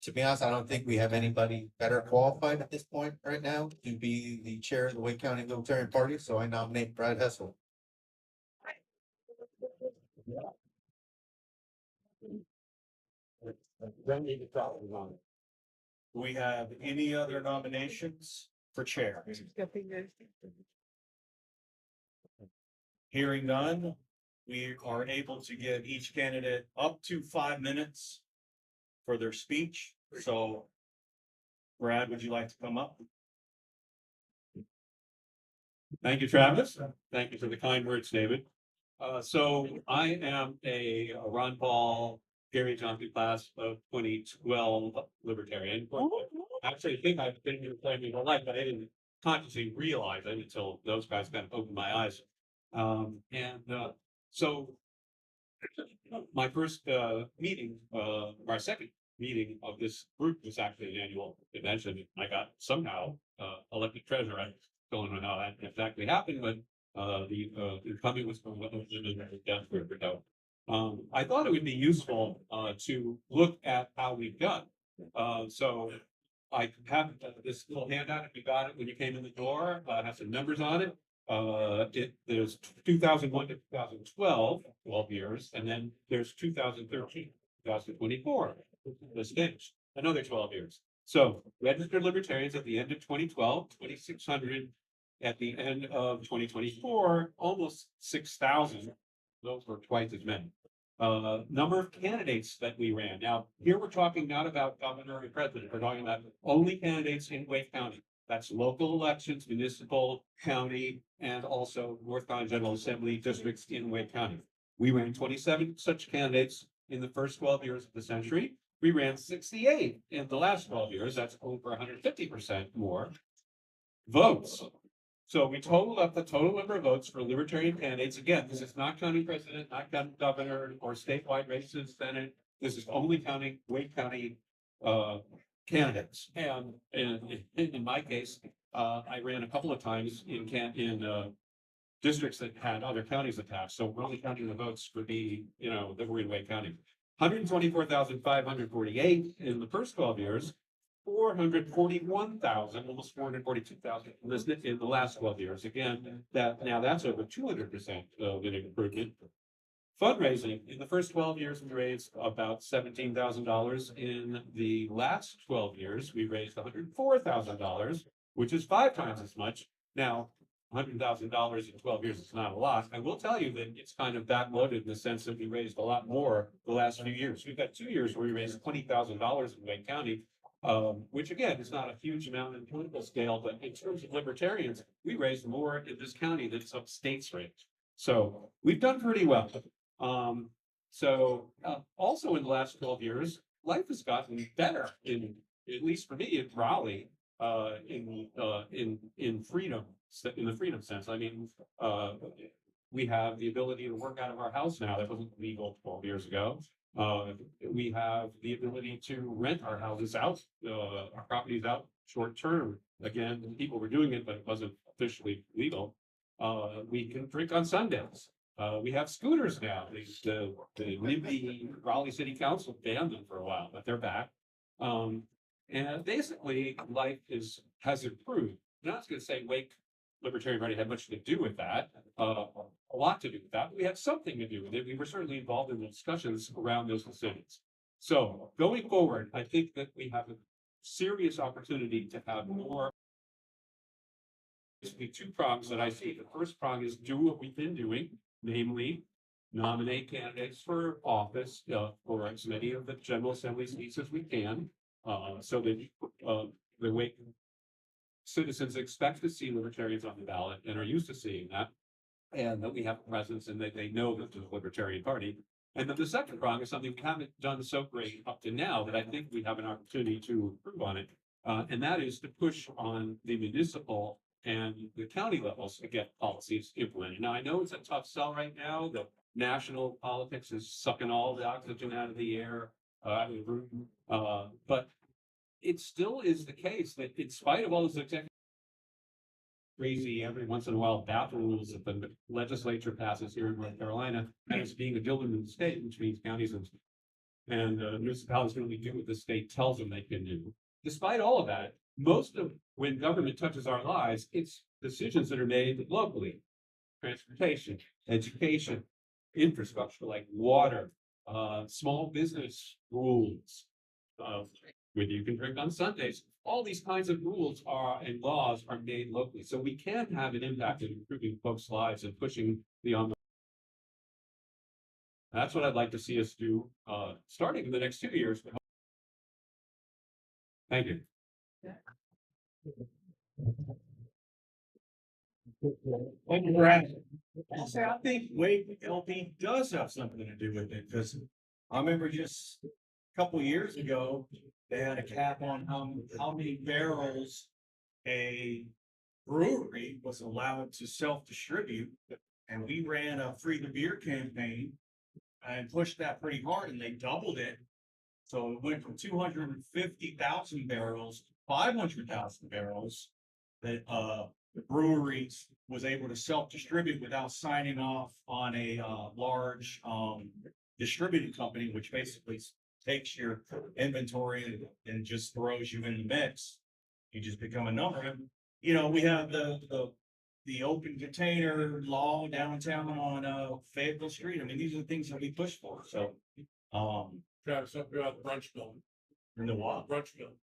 Speaker 13: to be honest, I don't think we have anybody better qualified at this point right now to be the chair of the Wake County Libertarian Party. So I nominate Brad Hessel.
Speaker 4: Do we have any other nominations for chair? Hearing none, we are able to give each candidate up to 5 minutes for their speech. So Brad, would you like to come up?
Speaker 14: Thank you, Travis. Thank you for the kind words, David. So I am a Ron Paul, Gary Johnson class of 2012 Libertarian. Actually, I think I've been here playing my whole life, but I didn't consciously realize it until those guys kind of opened my eyes. So my first meeting, our second meeting of this group was actually an annual convention. I got somehow elected treasurer. I don't know how that exactly happened, but the incoming was from I thought it would be useful to look at how we've done. So I have this little handout. If you got it when you came in the door, has some numbers on it. There's 2001 to 2012, 12 years, and then there's 2013, 2024. This finished another 12 years. So registered libertarians at the end of 2012, 2,600. At the end of 2024, almost 6,000. Those were twice as many. Number of candidates that we ran. Now, here we're talking not about governor and president. We're talking about only candidates in Wake County. That's local elections, municipal, county, and also North Carolina General Assembly districts in Wake County. We ran 27 such candidates in the first 12 years of the century. We ran 68 in the last 12 years. That's over 150% more votes. So we totaled up the total number of votes for Libertarian candidates. Again, this is not counting president, not counting governor or statewide races, Senate. This is only counting Wake County candidates. And in my case, I ran a couple of times in districts that had other counties attached. So we're only counting the votes for that were in Wake County. 124,548 in the first 12 years. 441,000, almost 442,000 in the last 12 years. Again, that's over 200% of an improvement. Fundraising in the first 12 years, we raised about $17,000. In the last 12 years, we raised $104,000, which is 5 times as much. Now, $100,000 in 12 years is not a lot. I will tell you that it's kind of backloaded in the sense that we raised a lot more the last few years. We've got 2 years where we raised $20,000 in Wake County. Which again is not a huge amount in political scale, but in terms of libertarians, we raised more in this county than some states raised. So we've done pretty well. Also in the last 12 years, life has gotten better at least for me in Raleigh, in freedom, in the freedom sense. I mean, we have the ability to work out of our house now. That wasn't legal 12 years ago. We have the ability to rent our houses out, our properties out short term. Again, people were doing it, but it wasn't officially legal. We can drink on Sundays. We have scooters now. The NIMBY Raleigh City Council banned them for a while, but they're back. And basically, life has improved. I'm not going to say Wake Libertarian Party had much to do with that, a lot to do with that. But we had something to do with it. We were certainly involved in the discussions around those decisions. So going forward, I think that we have a serious opportunity to have more. Basically, 2 prongs that I see. The first prong is do what we've been doing, namely nominate candidates for office for as many of the General Assembly seats as we can, so that the Wake citizens expect to see libertarians on the ballot and are used to seeing that. And that we have a presence and that they know that there's a Libertarian Party. And then the second prong is something we haven't done so great up to now that I think we have an opportunity to improve on it. And that is to push on the municipal and the county levels to get policies implemented. Now, I know it's a tough sell right now. The national politics is sucking all the oxygen out of the air, out of the room. But it still is the case that in spite of all this executive crazy every once in a while bathroom rules that the legislature passes here in North Carolina, and it's being a Dillman state, which means counties and municipalities can only do what the state tells them they can do. Despite all of that, most of when government touches our lives, it's decisions that are made locally. Transportation, education, infrastructure like water, small business rules, whether you can drink on Sundays. All these kinds of rules and laws are made locally. So we can have an impact in improving folks' lives and pushing the envelope. That's what I'd like to see us do, starting in the next 2 years. Thank you.
Speaker 4: Thank you, Brad. I think WakeLP does have something to do with it, because I remember just a couple years ago, they had a cap on how many barrels a brewery was allowed to self-distribute. And we ran a Free the Beer campaign and pushed that pretty hard, and they doubled it. So it went from 250,000 barrels to 500,000 barrels that the breweries was able to self-distribute without signing off on a large distributing company, which basically takes your inventory and just throws you in the mix. You just become a number. You know, we have the open container law downtown on Fayetteville Street. I mean, these are the things that we push for. So
Speaker 12: Travis, something about the brunch building.
Speaker 4: in the what?
Speaker 12: Brunch building.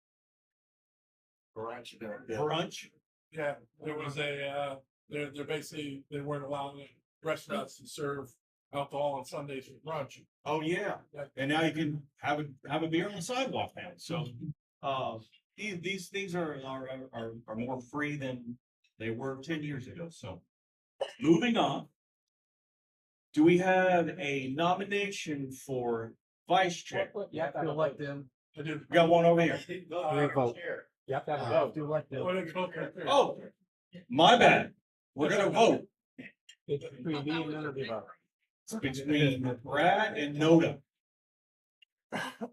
Speaker 4: Brunch?
Speaker 12: Yeah, there was they're basically, they weren't allowing restaurants to serve alcohol on Sundays for brunch.
Speaker 4: Oh, yeah. And now you can have a beer on the sidewalk now. So these things are more free than they were 10 years ago. So moving on. Do we have a nomination for vice chair?
Speaker 5: You have to elect them.
Speaker 12: I do.
Speaker 4: Got one over here.
Speaker 5: Vote. You have to have a vote to elect them.
Speaker 4: Oh, my bad. We're gonna vote.
Speaker 5: It's between me and none of the above.
Speaker 4: It's between Brad and Noda.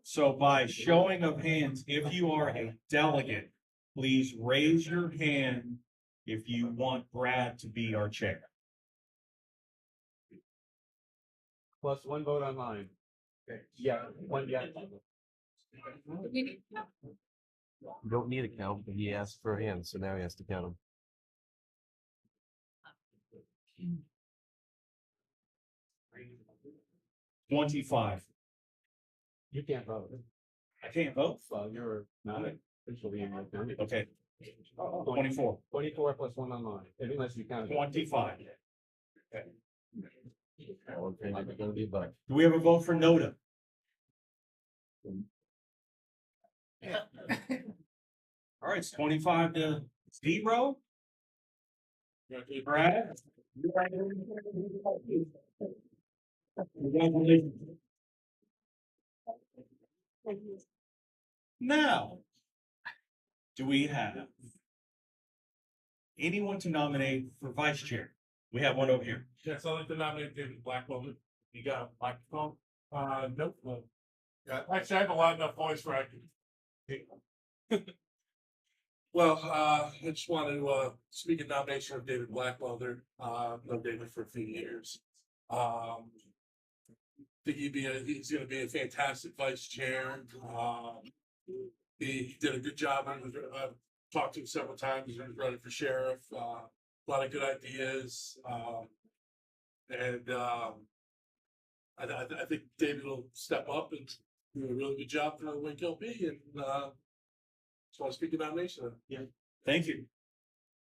Speaker 4: So by showing of hands, if you are a delegate, please raise your hand if you want Brad to be our chair.
Speaker 5: Plus one vote online. Yeah, one, yeah.
Speaker 15: You don't need a count, but he asked for a hand, so now he has to count them.
Speaker 4: Hmm. 25.
Speaker 5: You can't vote.
Speaker 4: I can't vote?
Speaker 5: Well, you're not officially in your county.
Speaker 4: Okay. 24.
Speaker 5: 24 plus one online, unless you count.
Speaker 4: 25. Okay.
Speaker 5: Like it's gonna be a buck.
Speaker 4: Do we have a vote for Noda? All right, it's 25 to 0. Brad? Congratulations. Now, do we have anyone to nominate for vice chair? We have one over here.
Speaker 12: Yes, I'd like to nominate David Blackwelder. You got a microphone? Nope. No. Yeah, actually, I have a loud enough voice where I can. Well, I just want to speak in nomination of David Blackwelder. Known David for a few years. Think he's going to be a fantastic vice chair. He did a good job. I've talked to him several times. He's running for sheriff. A lot of good ideas. I think David will step up and do a really good job for WakeLP, and just want to speak in nomination.
Speaker 4: Yeah. Thank you.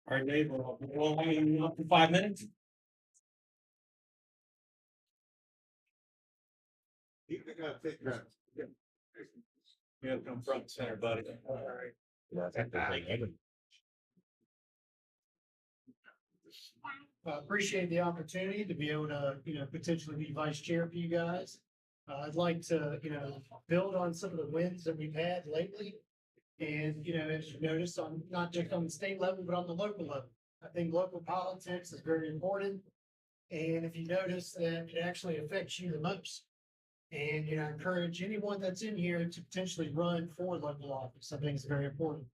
Speaker 4: All right, Dave, we'll have you up for 5 minutes. Yeah, come front and center, buddy. All right.
Speaker 5: Appreciate the opportunity to be able to, potentially be vice chair for you guys. I'd like to, build on some of the wins that we've had lately. And, as you notice, on not just on the state level, but on the local level. I think local politics is very important. And if you notice that it actually affects you the most. And, I encourage anyone that's in here to potentially run for local office. I think it's very important.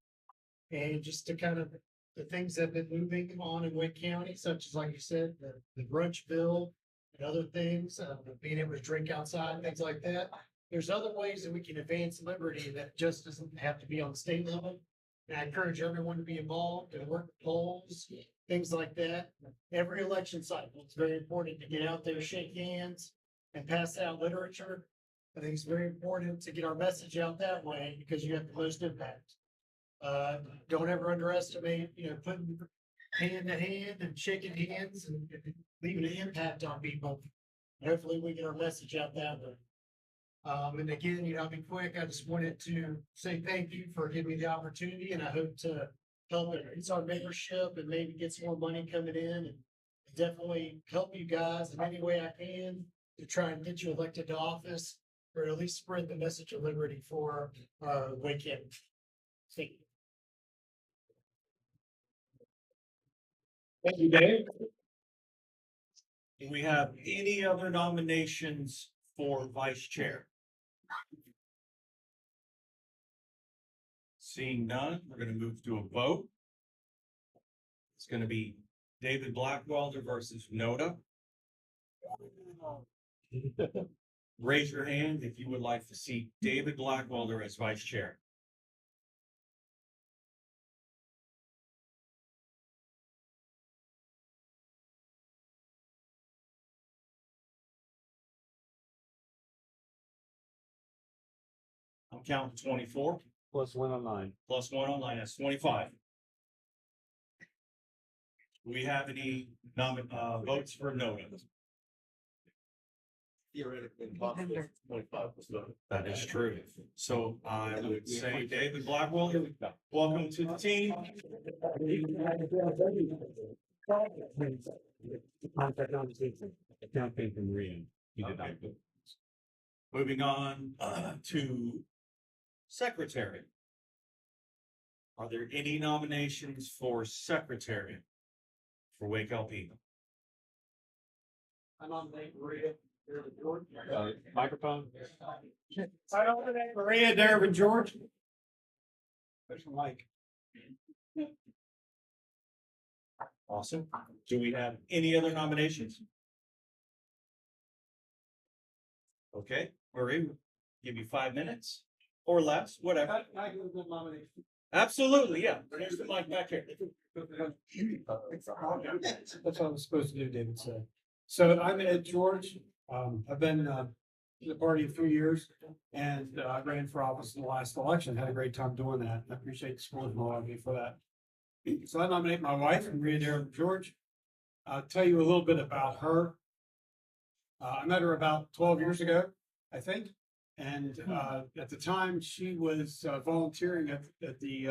Speaker 5: And just to kind of the things that have been moving on in Wake County, such as, like you said, the brunch bill and other things, being able to drink outside, things like that. There's other ways that we can advance liberty that just doesn't have to be on the state level. And I encourage everyone to be involved and work the polls, things like that. Every election cycle, it's very important to get out there, shake hands, and pass out literature. I think it's very important to get our message out that way because you have the most impact. Don't ever underestimate, putting hand to hand and shaking hands and leaving an impact on people. Hopefully we get our message out that way. And again, I'll be quick. I just wanted to say thank you for giving me the opportunity, and I hope to help increase our membership and maybe get some more money coming in and definitely help you guys in any way I can to try and get you elected to office or at least spread the message of liberty for Wake County. Thank you.
Speaker 4: Thank you, Dave. Do we have any other nominations for vice chair? Seeing none, we're going to move to a vote. It's going to be David Blackwelder versus Noda. Raise your hand if you would like to see David Blackwelder as vice chair. I'm counting 24.
Speaker 15: Plus 1 online.
Speaker 4: Plus 1 online, that's 25. Do we have any votes for Noda?
Speaker 14: Theoretically, possible 25 was voted.
Speaker 4: That is true. So I would say, David Blackwelder, welcome to the team.
Speaker 15: Campaign from Maria. He did not.
Speaker 4: Moving on to secretary. Are there any nominations for secretary for WakeLP?
Speaker 5: I nominate Maria Derivan-George.
Speaker 15: Microphone.
Speaker 5: I nominate Maria Derivan-George. There's a mic.
Speaker 4: Awesome. Do we have any other nominations? Okay, Marie, we'll give you 5 minutes or less, whatever.
Speaker 5: I give a good nomination.
Speaker 4: Absolutely, yeah. There's the mic back here.
Speaker 5: That's what I was supposed to do, David said. So I'm Ed George. I've been in the party 3 years and I ran for office in the last election. Had a great time doing that. I appreciate the support from all of you for that. So I nominate my wife, Maria Derivan-George. I'll tell you a little bit about her. I met her about 12 years ago, I think. And at the time, she was volunteering at the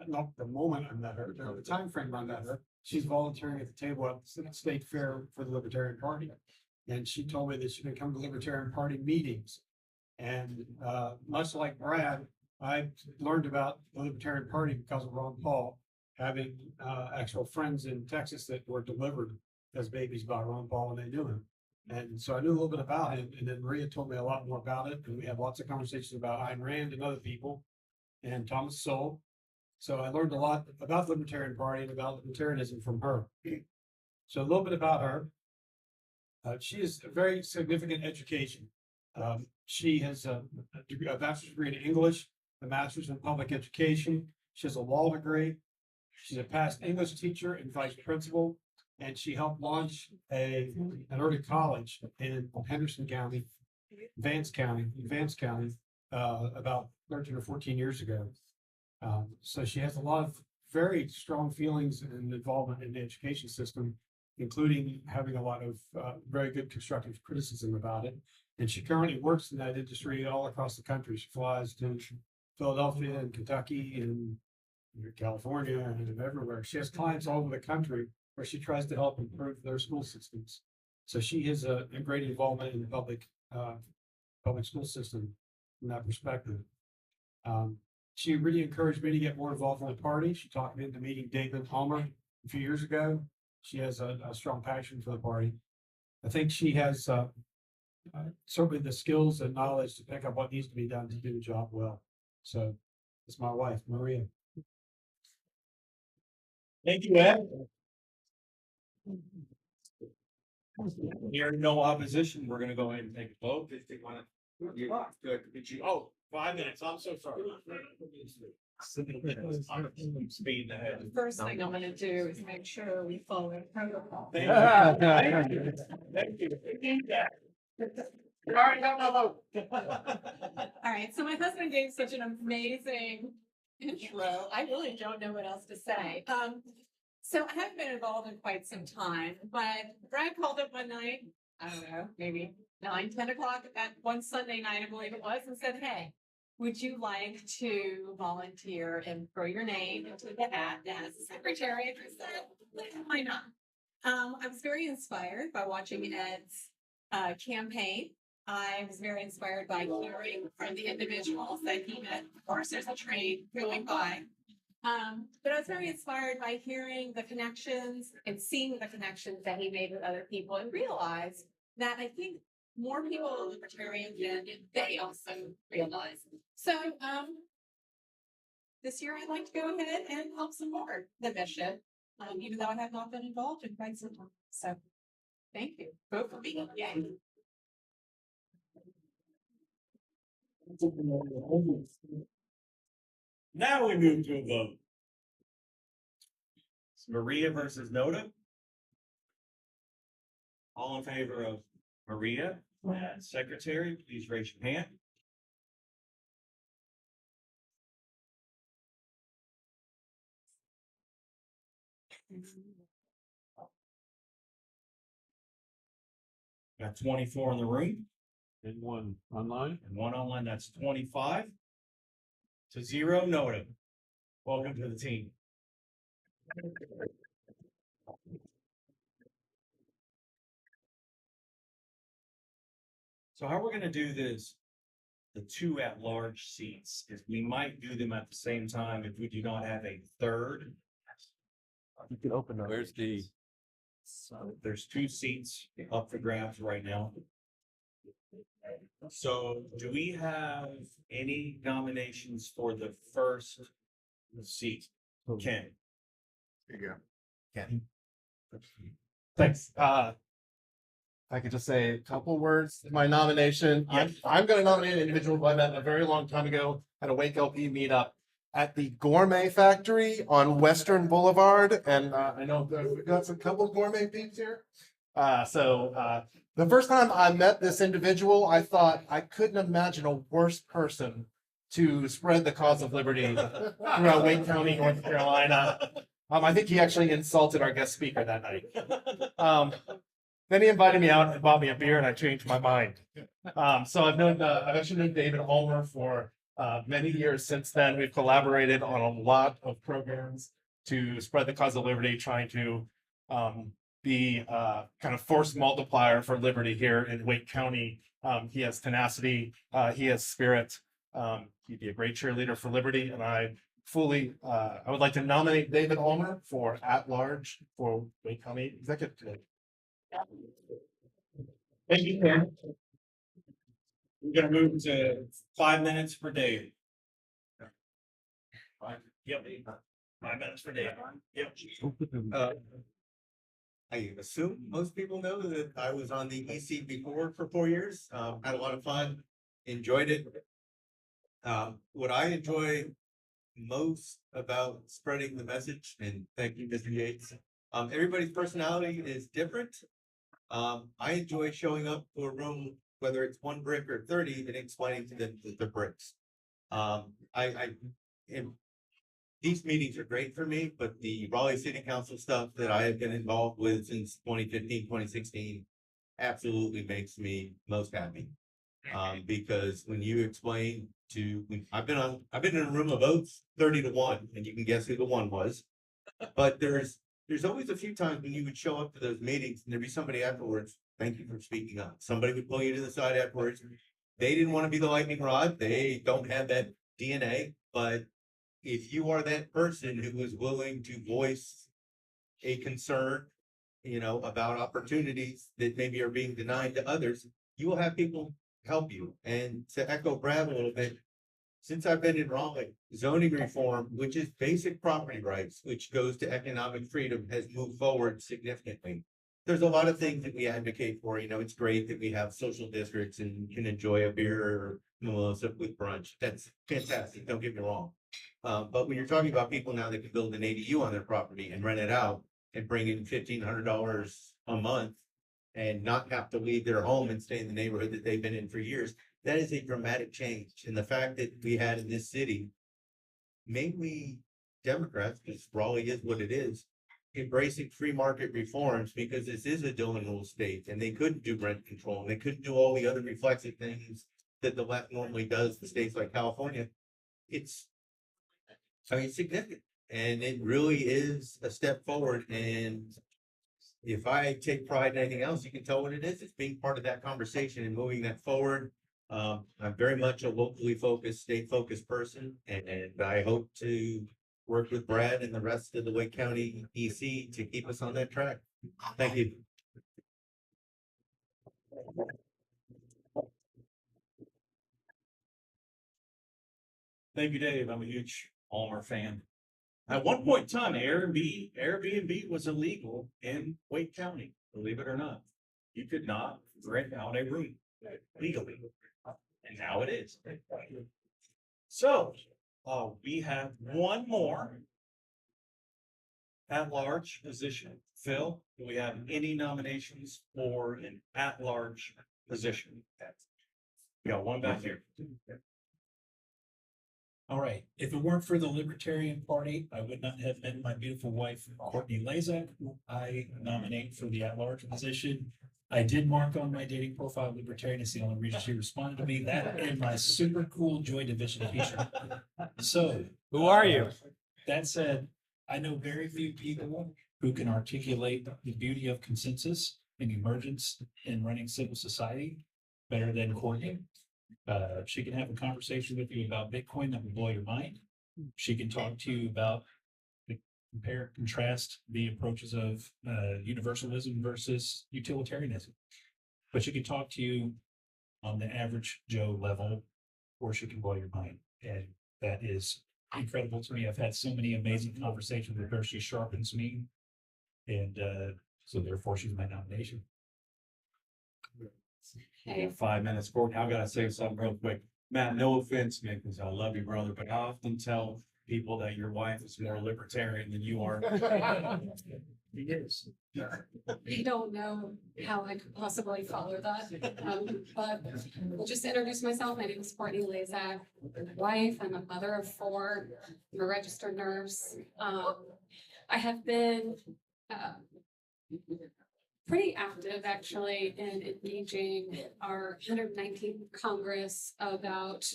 Speaker 5: not the moment I met her, the time frame I met her. She's volunteering at the table at the state fair for the Libertarian Party. And she told me that she would come to Libertarian Party meetings. And much like Brad, I learned about the Libertarian Party because of Ron Paul, having actual friends in Texas that were delivered as babies by Ron Paul, and they knew him. And so I knew a little bit about him, and then Maria told me a lot more about it. And we had lots of conversations about Ayn Rand and other people and Thomas Sowell. So I learned a lot about the Libertarian Party and about libertarianism from her. So a little bit about her. She has a very significant education. She has a bachelor's degree in English, a master's in public education. She has a law degree. She's a past English teacher and vice principal. And she helped launch an early college in Henderson County, Vance County, about 13 or 14 years ago. So she has a lot of very strong feelings and involvement in the education system, including having a lot of very good constructive criticism about it. And she currently works in that industry all across the country. She flies to Philadelphia and Kentucky and California and everywhere. She has clients all over the country where she tries to help improve their school systems. So she has a great involvement in the public school system from that perspective. She really encouraged me to get more involved in the party. She talked me into meeting David Ulmer a few years ago. She has a strong passion for the party. I think she has certainly the skills and knowledge to pick up what needs to be done to do the job well. So it's my wife, Maria.
Speaker 1: Thank you, Ed. Hearing no opposition, we're gonna go ahead and take a vote. If they wanna.
Speaker 12: Good. Oh, 5 minutes. I'm so sorry.
Speaker 1: Speed ahead.
Speaker 11: The first thing I'm gonna do is make sure we follow protocol.
Speaker 1: Thank you. Thank you.
Speaker 11: You already got my vote. All right, so my husband gave such an amazing intro. I really don't know what else to say. So I haven't been involved in quite some time, but Brad called up one night, I don't know, maybe 9-10 o'clock at one Sunday night, I believe it was, and said, hey, would you like to volunteer and throw your name into the hat as a secretary? And I said, why not? I was very inspired by watching Ed's campaign. I was very inspired by hearing from the individuals that he met. Of course, there's a train going by. But I was very inspired by hearing the connections and seeing the connections that he made with other people, and realized that I think more people are libertarian than they also realize. So this year I'd like to go ahead and help support the mission, even though I have not been involved in quite some time. So thank you. Vote for me. Yay.
Speaker 1: Now we move to a vote. It's Maria versus Noda. All in favor of Maria as secretary, please raise your hand. Got 24 in the room.
Speaker 14: And one online.
Speaker 1: And one online, that's 25 to 0. Noda. Welcome to the team. So how we're gonna do this, the 2 at-large seats, is we might do them at the same time if we do not have a third.
Speaker 15: You can open up.
Speaker 14: Where's the?
Speaker 1: So there's 2 seats up for grabs right now. So do we have any nominations for the first seat? Ken?
Speaker 15: There you go.
Speaker 13: Ken.
Speaker 15: Thanks. I could just say a couple words. My nomination, I'm going to nominate an individual who I met a very long time ago at a WakeLP meetup at the Gourmet Factory on Western Boulevard. And I know we've got a couple gourmet peeps here. The first time I met this individual, I thought I couldn't imagine a worse person to spread the cause of liberty throughout Wake County, North Carolina. I think he actually insulted our guest speaker that night. Then he invited me out and bought me a beer, and I changed my mind. So I've actually known David Ulmer for many years since then. We've collaborated on a lot of programs to spread the cause of liberty, trying to be kind of force multiplier for liberty here in Wake County. He has tenacity, he has spirit. He'd be a great cheerleader for liberty, and I would like to nominate David Ulmer for at-large for Wake County Executive Committee.
Speaker 1: Thank you, Ken. We're gonna move to 5 minutes for Dave. Yep. 5 minutes for Dave. Yep.
Speaker 13: I assume most people know that I was on the EC before for 4 years. Had a lot of fun, enjoyed it. What I enjoy most about spreading the message, and thank you, Mr. Yates. Everybody's personality is different. I enjoy showing up to a room, whether it's 1 brick or 30, and explaining to them the bricks. These meetings are great for me, but the Raleigh City Council stuff that I have been involved with since 2015, 2016 absolutely makes me most happy. Because when you explain I've been in a room of votes 30 to 1, and you can guess who the 1 was. But there's there's always a few times when you would show up to those meetings and there'd be somebody afterwards, thank you for speaking up. Somebody would pull you to the side afterwards. They didn't want to be the lightning rod. They don't have that DNA, but if you are that person who is willing to voice a concern, you know, about opportunities that maybe are being denied to others, you will have people help you. And to echo Brad a little bit, since I've been in Raleigh, zoning reform, which is basic property rights, which goes to economic freedom, has moved forward significantly. There's a lot of things that we advocate for. You know, it's great that we have social districts and can enjoy a beer or mimosa with brunch. That's fantastic. Don't get me wrong. But when you're talking about people now that can build an ADU on their property and rent it out and bring in $1,500 a month and not have to leave their home and stay in the neighborhood that they've been in for years, that is a dramatic change. And the fact that we had in this city, mainly Democrats, because Raleigh is what it is, embracing free market reforms, because this is a Dillon rule state and they couldn't do rent control and they couldn't do all the other reflexive things that the left normally does in states like California. It's significant, and it really is a step forward. And if I take pride in anything else, you can tell what it is. It's being part of that conversation and moving that forward. I'm very much a locally focused, state focused person, and I hope to work with Brad and the rest of the Wake County EC to keep us on that track. Thank you.
Speaker 4: Thank you, Dave. I'm a huge Ulmer fan. At one point in time, Airbnb was illegal in Wake County, believe it or not. You could not rent out a room legally, and now it is. So, we have one more at-large position. Phil, do we have any nominations for an at-large position? We got one back here.
Speaker 16: All right, if it weren't for the Libertarian Party, I would not have met my beautiful wife, Courtney Laszacs, who I nominate for the at-large position. I did mark on my dating profile Libertarian. It's the only reason she responded to me. That and my super cool Joy Division t-shirt. So,
Speaker 17: who are you?
Speaker 16: That said, I know very few people who can articulate the beauty of consensus and emergence in running civil society better than Courtney. She can have a conversation with you about Bitcoin that will blow your mind. She can talk to you about compare, contrast the approaches of universalism versus utilitarianism. But she can talk to you on the average Joe level, or she can blow your mind. And that is incredible to me. I've had so many amazing conversations with her. She sharpens me. And so therefore she's my nomination.
Speaker 4: We got 5 minutes, Courtney. I've got to say something real quick. Matt, no offense, man, because I love you, brother, but I often tell people that your wife is more libertarian than you are.
Speaker 16: It is.
Speaker 18: I don't know how I could possibly follow that. But I'll just introduce myself. My name is Courtney Laszacs. I'm a wife. I'm a mother of 4. I'm a registered nurse. I have been pretty active actually in engaging our 119th Congress about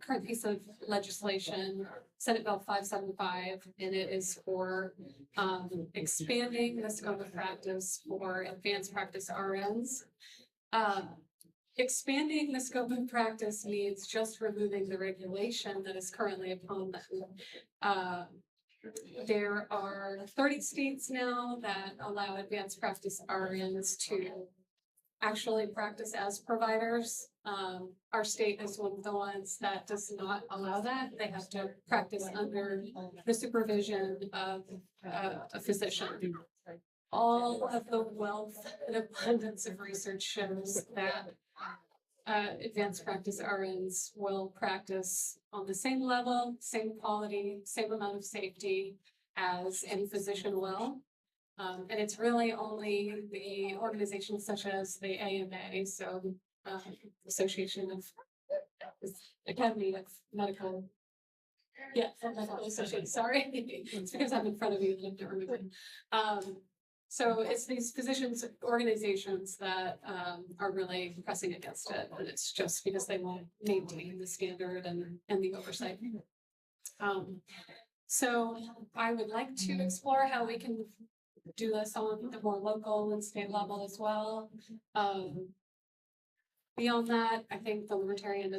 Speaker 18: current piece of legislation, Senate Bill 575, and it is for expanding the scope of practice for advanced practice RNs. Expanding the scope of practice means just removing the regulation that is currently upon them. There are 30 states now that allow advanced practice RNs to actually practice as providers. Our state is one of the ones that does not allow that. They have to practice under the supervision of a physician. All of the wealth and abundance of research shows that advanced practice RNs will practice on the same level, same quality, same amount of safety as any physician will. And it's really only the organizations such as the AMA, so Association of Academy of Medical. Yeah, Medical Association, sorry. It's because I'm in front of you and I don't remember. So it's these physicians organizations that are really pressing against it, and it's just because they won't maintain the standard and the oversight. So I would like to explore how we can do this on the more local and state level as well. Beyond that, I think the Libertarian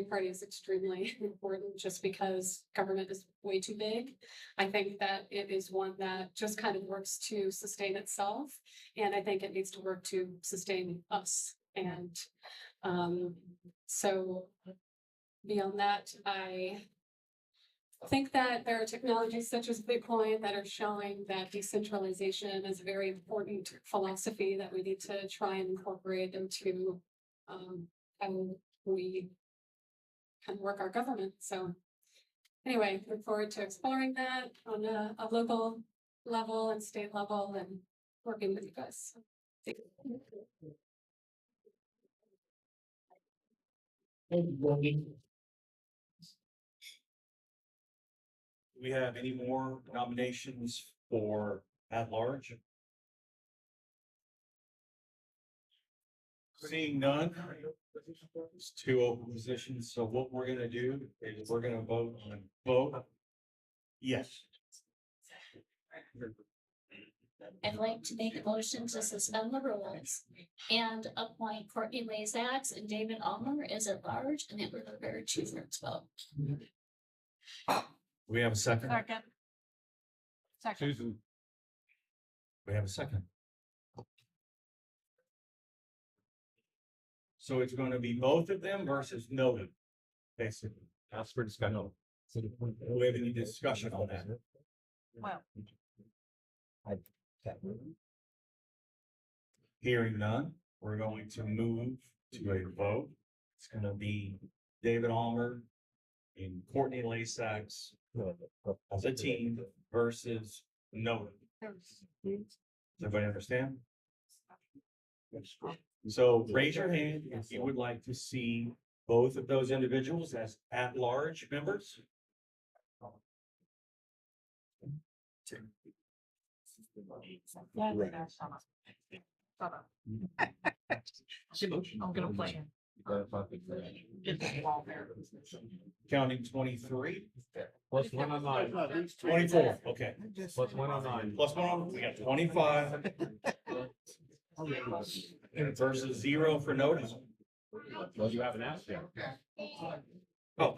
Speaker 18: Party is extremely important just because government is way too big. I think that it is one that just kind of works to sustain itself. And I think it needs to work to sustain us. And so beyond that, I think that there are technologies such as Bitcoin that are showing that decentralization is a very important philosophy that we need to try and incorporate into how we kind of work our government. So anyway, look forward to exploring that on a local level and state level and working with you guys. Thank you.
Speaker 4: Do we have any more nominations for at-large? Seeing none, it's 2 open positions, so what we're gonna do is we're gonna vote on both. Yes.
Speaker 6: I'd like to make a motion to suspend the rules and appoint Courtney Laszacs and David Ulmer as at large, and it would require 2/3 vote.
Speaker 4: We have a second.
Speaker 11: Second.
Speaker 4: Susan. We have a second. So it's going to be both of them versus noted, basically. That's for discussion. So do we have any discussion on that?
Speaker 11: Well,
Speaker 4: Hearing none, we're going to move to a vote. It's gonna be David Ulmer and Courtney Laszacs as a team versus noted. Does everybody understand? So raise your hand if you would like to see both of those individuals as at-large members.
Speaker 11: I'm gonna play.
Speaker 4: Counting 23.
Speaker 14: Plus 1 on 9.
Speaker 4: 24, okay.
Speaker 14: Plus 1 on 9.
Speaker 4: Plus 1 on, we got 25. Versus 0 for notice.
Speaker 14: Well, you haven't asked yet.
Speaker 4: Oh,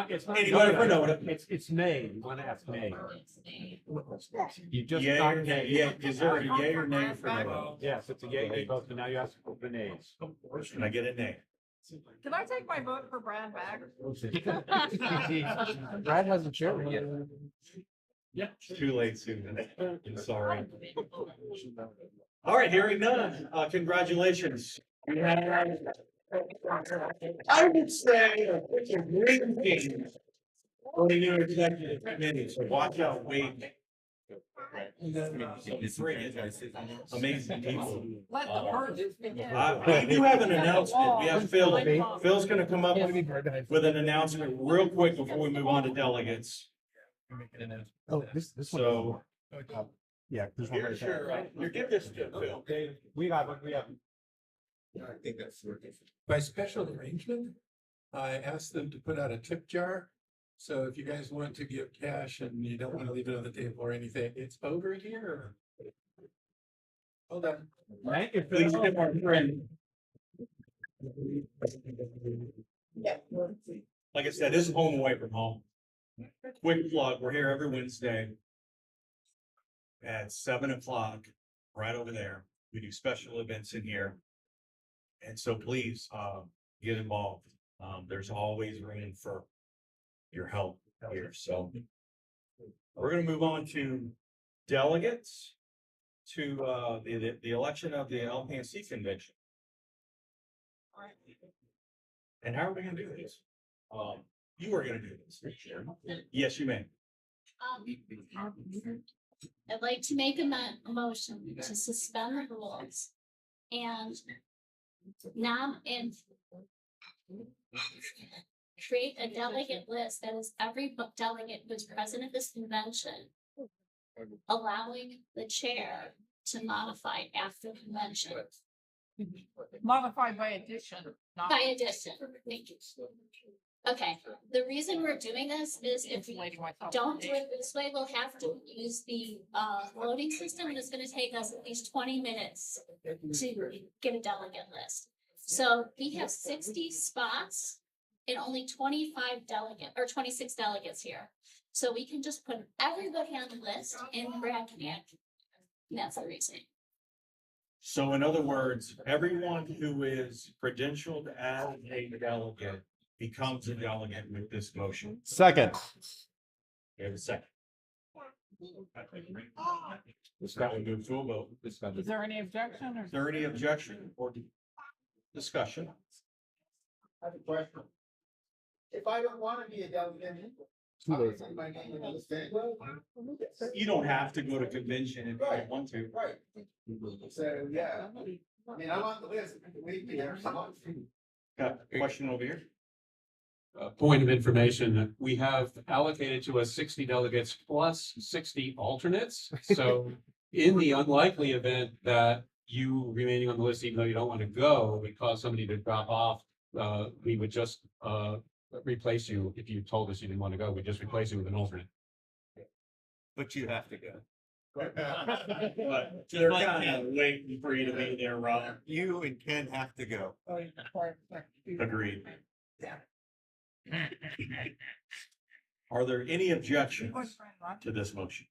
Speaker 14: It's not.
Speaker 4: anybody for notice?
Speaker 14: It's nay. You want to ask nay. You just.
Speaker 4: Yay or nay? Yeah, is there a yay or nay for notice?
Speaker 14: Yes, it's a yay, nay vote, but now you ask for nays.
Speaker 4: Can I get a nay?
Speaker 11: Can I take my vote for Brad back?
Speaker 14: Brad hasn't shared it yet.
Speaker 4: Yeah. Too late, Susan. I'm sorry. All right, hearing none, congratulations. You have, I would say, it's a great team for the new executive committee, so watch out, Wake. Amazing people.
Speaker 11: Let the purges begin.
Speaker 4: We do have an announcement. We have Phil. Phil's gonna come up with an announcement real quick before we move on to delegates.
Speaker 15: Oh, this one.
Speaker 4: So.
Speaker 15: Yeah, there's one right there.
Speaker 4: You give this to Phil.
Speaker 15: We got one, we have.
Speaker 7: I think that's working. By special arrangement, I asked them to put out a tip jar. So if you guys want to give cash and you don't want to leave it on the table or anything, it's over here. Hold on.
Speaker 4: Thank you, please give our friend. Like I said, this is home away from home. Quick plug, we're here every Wednesday at 7 o'clock, right over there. We do special events in here. And so please, get involved. There's always room for your help here. So we're gonna move on to delegates to, the election of the LPNC convention. And how are we gonna do this? You are gonna do this. Yes, you may.
Speaker 6: I'd like to make a motion to suspend the rules and create a delegate list that is every delegate who's present at this convention, allowing the chair to modify after convention.
Speaker 11: Modified by addition.
Speaker 6: By addition, thank you. Okay, the reason we're doing this is if we don't do it this way, we'll have to use the voting system, and it's gonna take us at least 20 minutes to get a delegate list. So we have 60 spots and only 25 or 26 delegates here. So we can just put everybody on the list and Brad can add. And that's the reason.
Speaker 4: So in other words, everyone who is credentialed as a delegate becomes a delegate with this motion.
Speaker 15: Second.
Speaker 4: We have a second. This guy will move to a vote.
Speaker 11: Is there any objection or?
Speaker 4: Is there any objection or discussion?
Speaker 7: I have a question. If I don't want to be a delegate,
Speaker 15: Too late.
Speaker 7: I'll put my name in this thing.
Speaker 4: You don't have to go to convention if you don't want to.
Speaker 7: Right. So, yeah, I mean, I'm on the list, we be there.
Speaker 4: Got a question over here?
Speaker 14: Point of information, we have allocated to us 60 delegates plus 60 alternates. So in the unlikely event that you remaining on the list, even though you don't want to go, would cause somebody to drop off, we would just replace you. If you told us you didn't want to go, we'd just replace you with an alternate.
Speaker 4: But you have to go. But they're kind of waiting for you to be there, Rob.
Speaker 13: You and Ken have to go.
Speaker 4: Agreed. Are there any objections to this motion?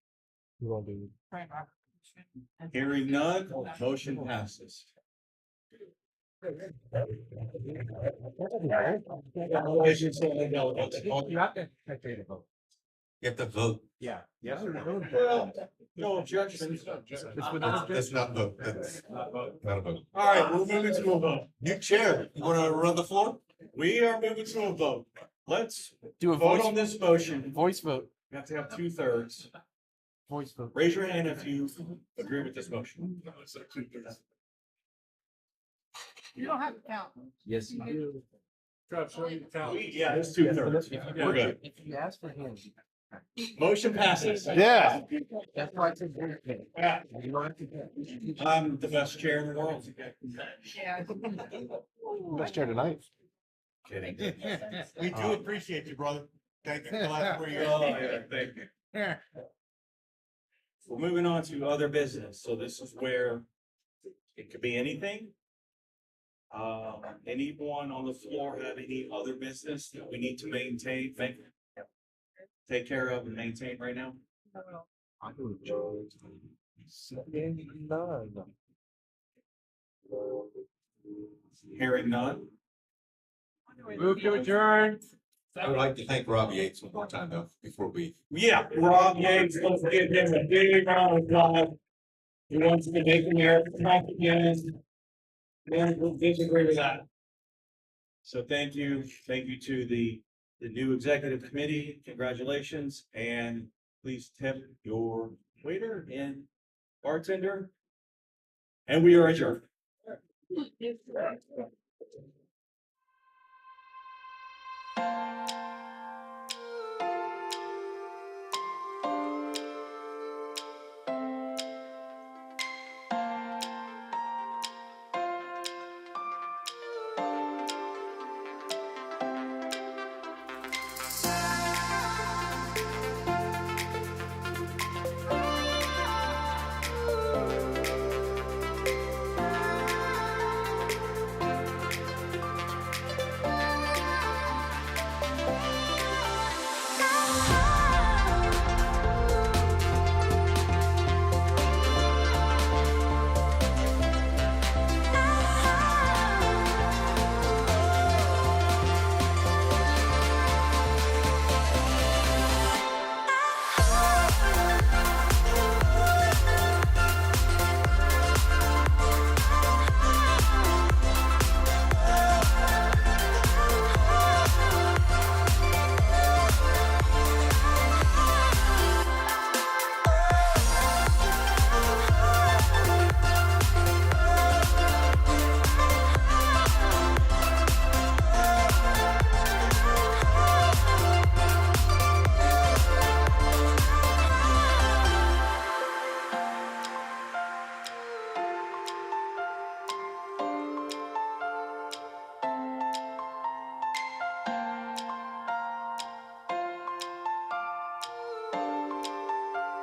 Speaker 4: Hearing none, motion passes.
Speaker 13: You have to vote.
Speaker 4: Yeah. Yes or no? Well, no objections.
Speaker 13: That's not vote. That's not a vote.
Speaker 4: All right, we're moving to a vote.
Speaker 13: New chair, you want to run the floor?
Speaker 4: We are moving to a vote. Let's
Speaker 15: Do a
Speaker 4: vote
Speaker 15: voice,
Speaker 4: on this motion.
Speaker 15: voice vote.
Speaker 4: You have to have 2/3.
Speaker 15: Voice vote.
Speaker 4: Raise your hand if you agree with this motion.
Speaker 11: You don't have to count.
Speaker 15: Yes, you do.
Speaker 4: Yeah, it's 2/3. We're good.
Speaker 15: If you ask for him.
Speaker 4: Motion passes.
Speaker 15: Yeah.
Speaker 4: That's why it's I'm the best chair in the world.
Speaker 11: Yeah.
Speaker 15: Best chair tonight.
Speaker 4: Kidding.
Speaker 13: We do appreciate you, brother. Thank you for the last 4 years.
Speaker 4: Oh, yeah, thank you. We're moving on to other business. So this is where it could be anything. Anyone on the floor have any other business that we need to maintain, take care of and maintain right now? Hearing none.
Speaker 15: Move to adjourn.
Speaker 13: I would like to thank Rob Yates one more time though, before we.
Speaker 4: Yeah, Rob Yates, let's give him a big round of applause. He wants to make America back again. And we'll disagree with that. So thank you to the new executive committee, congratulations, and please tip your waiter and bartender. And we are adjourned.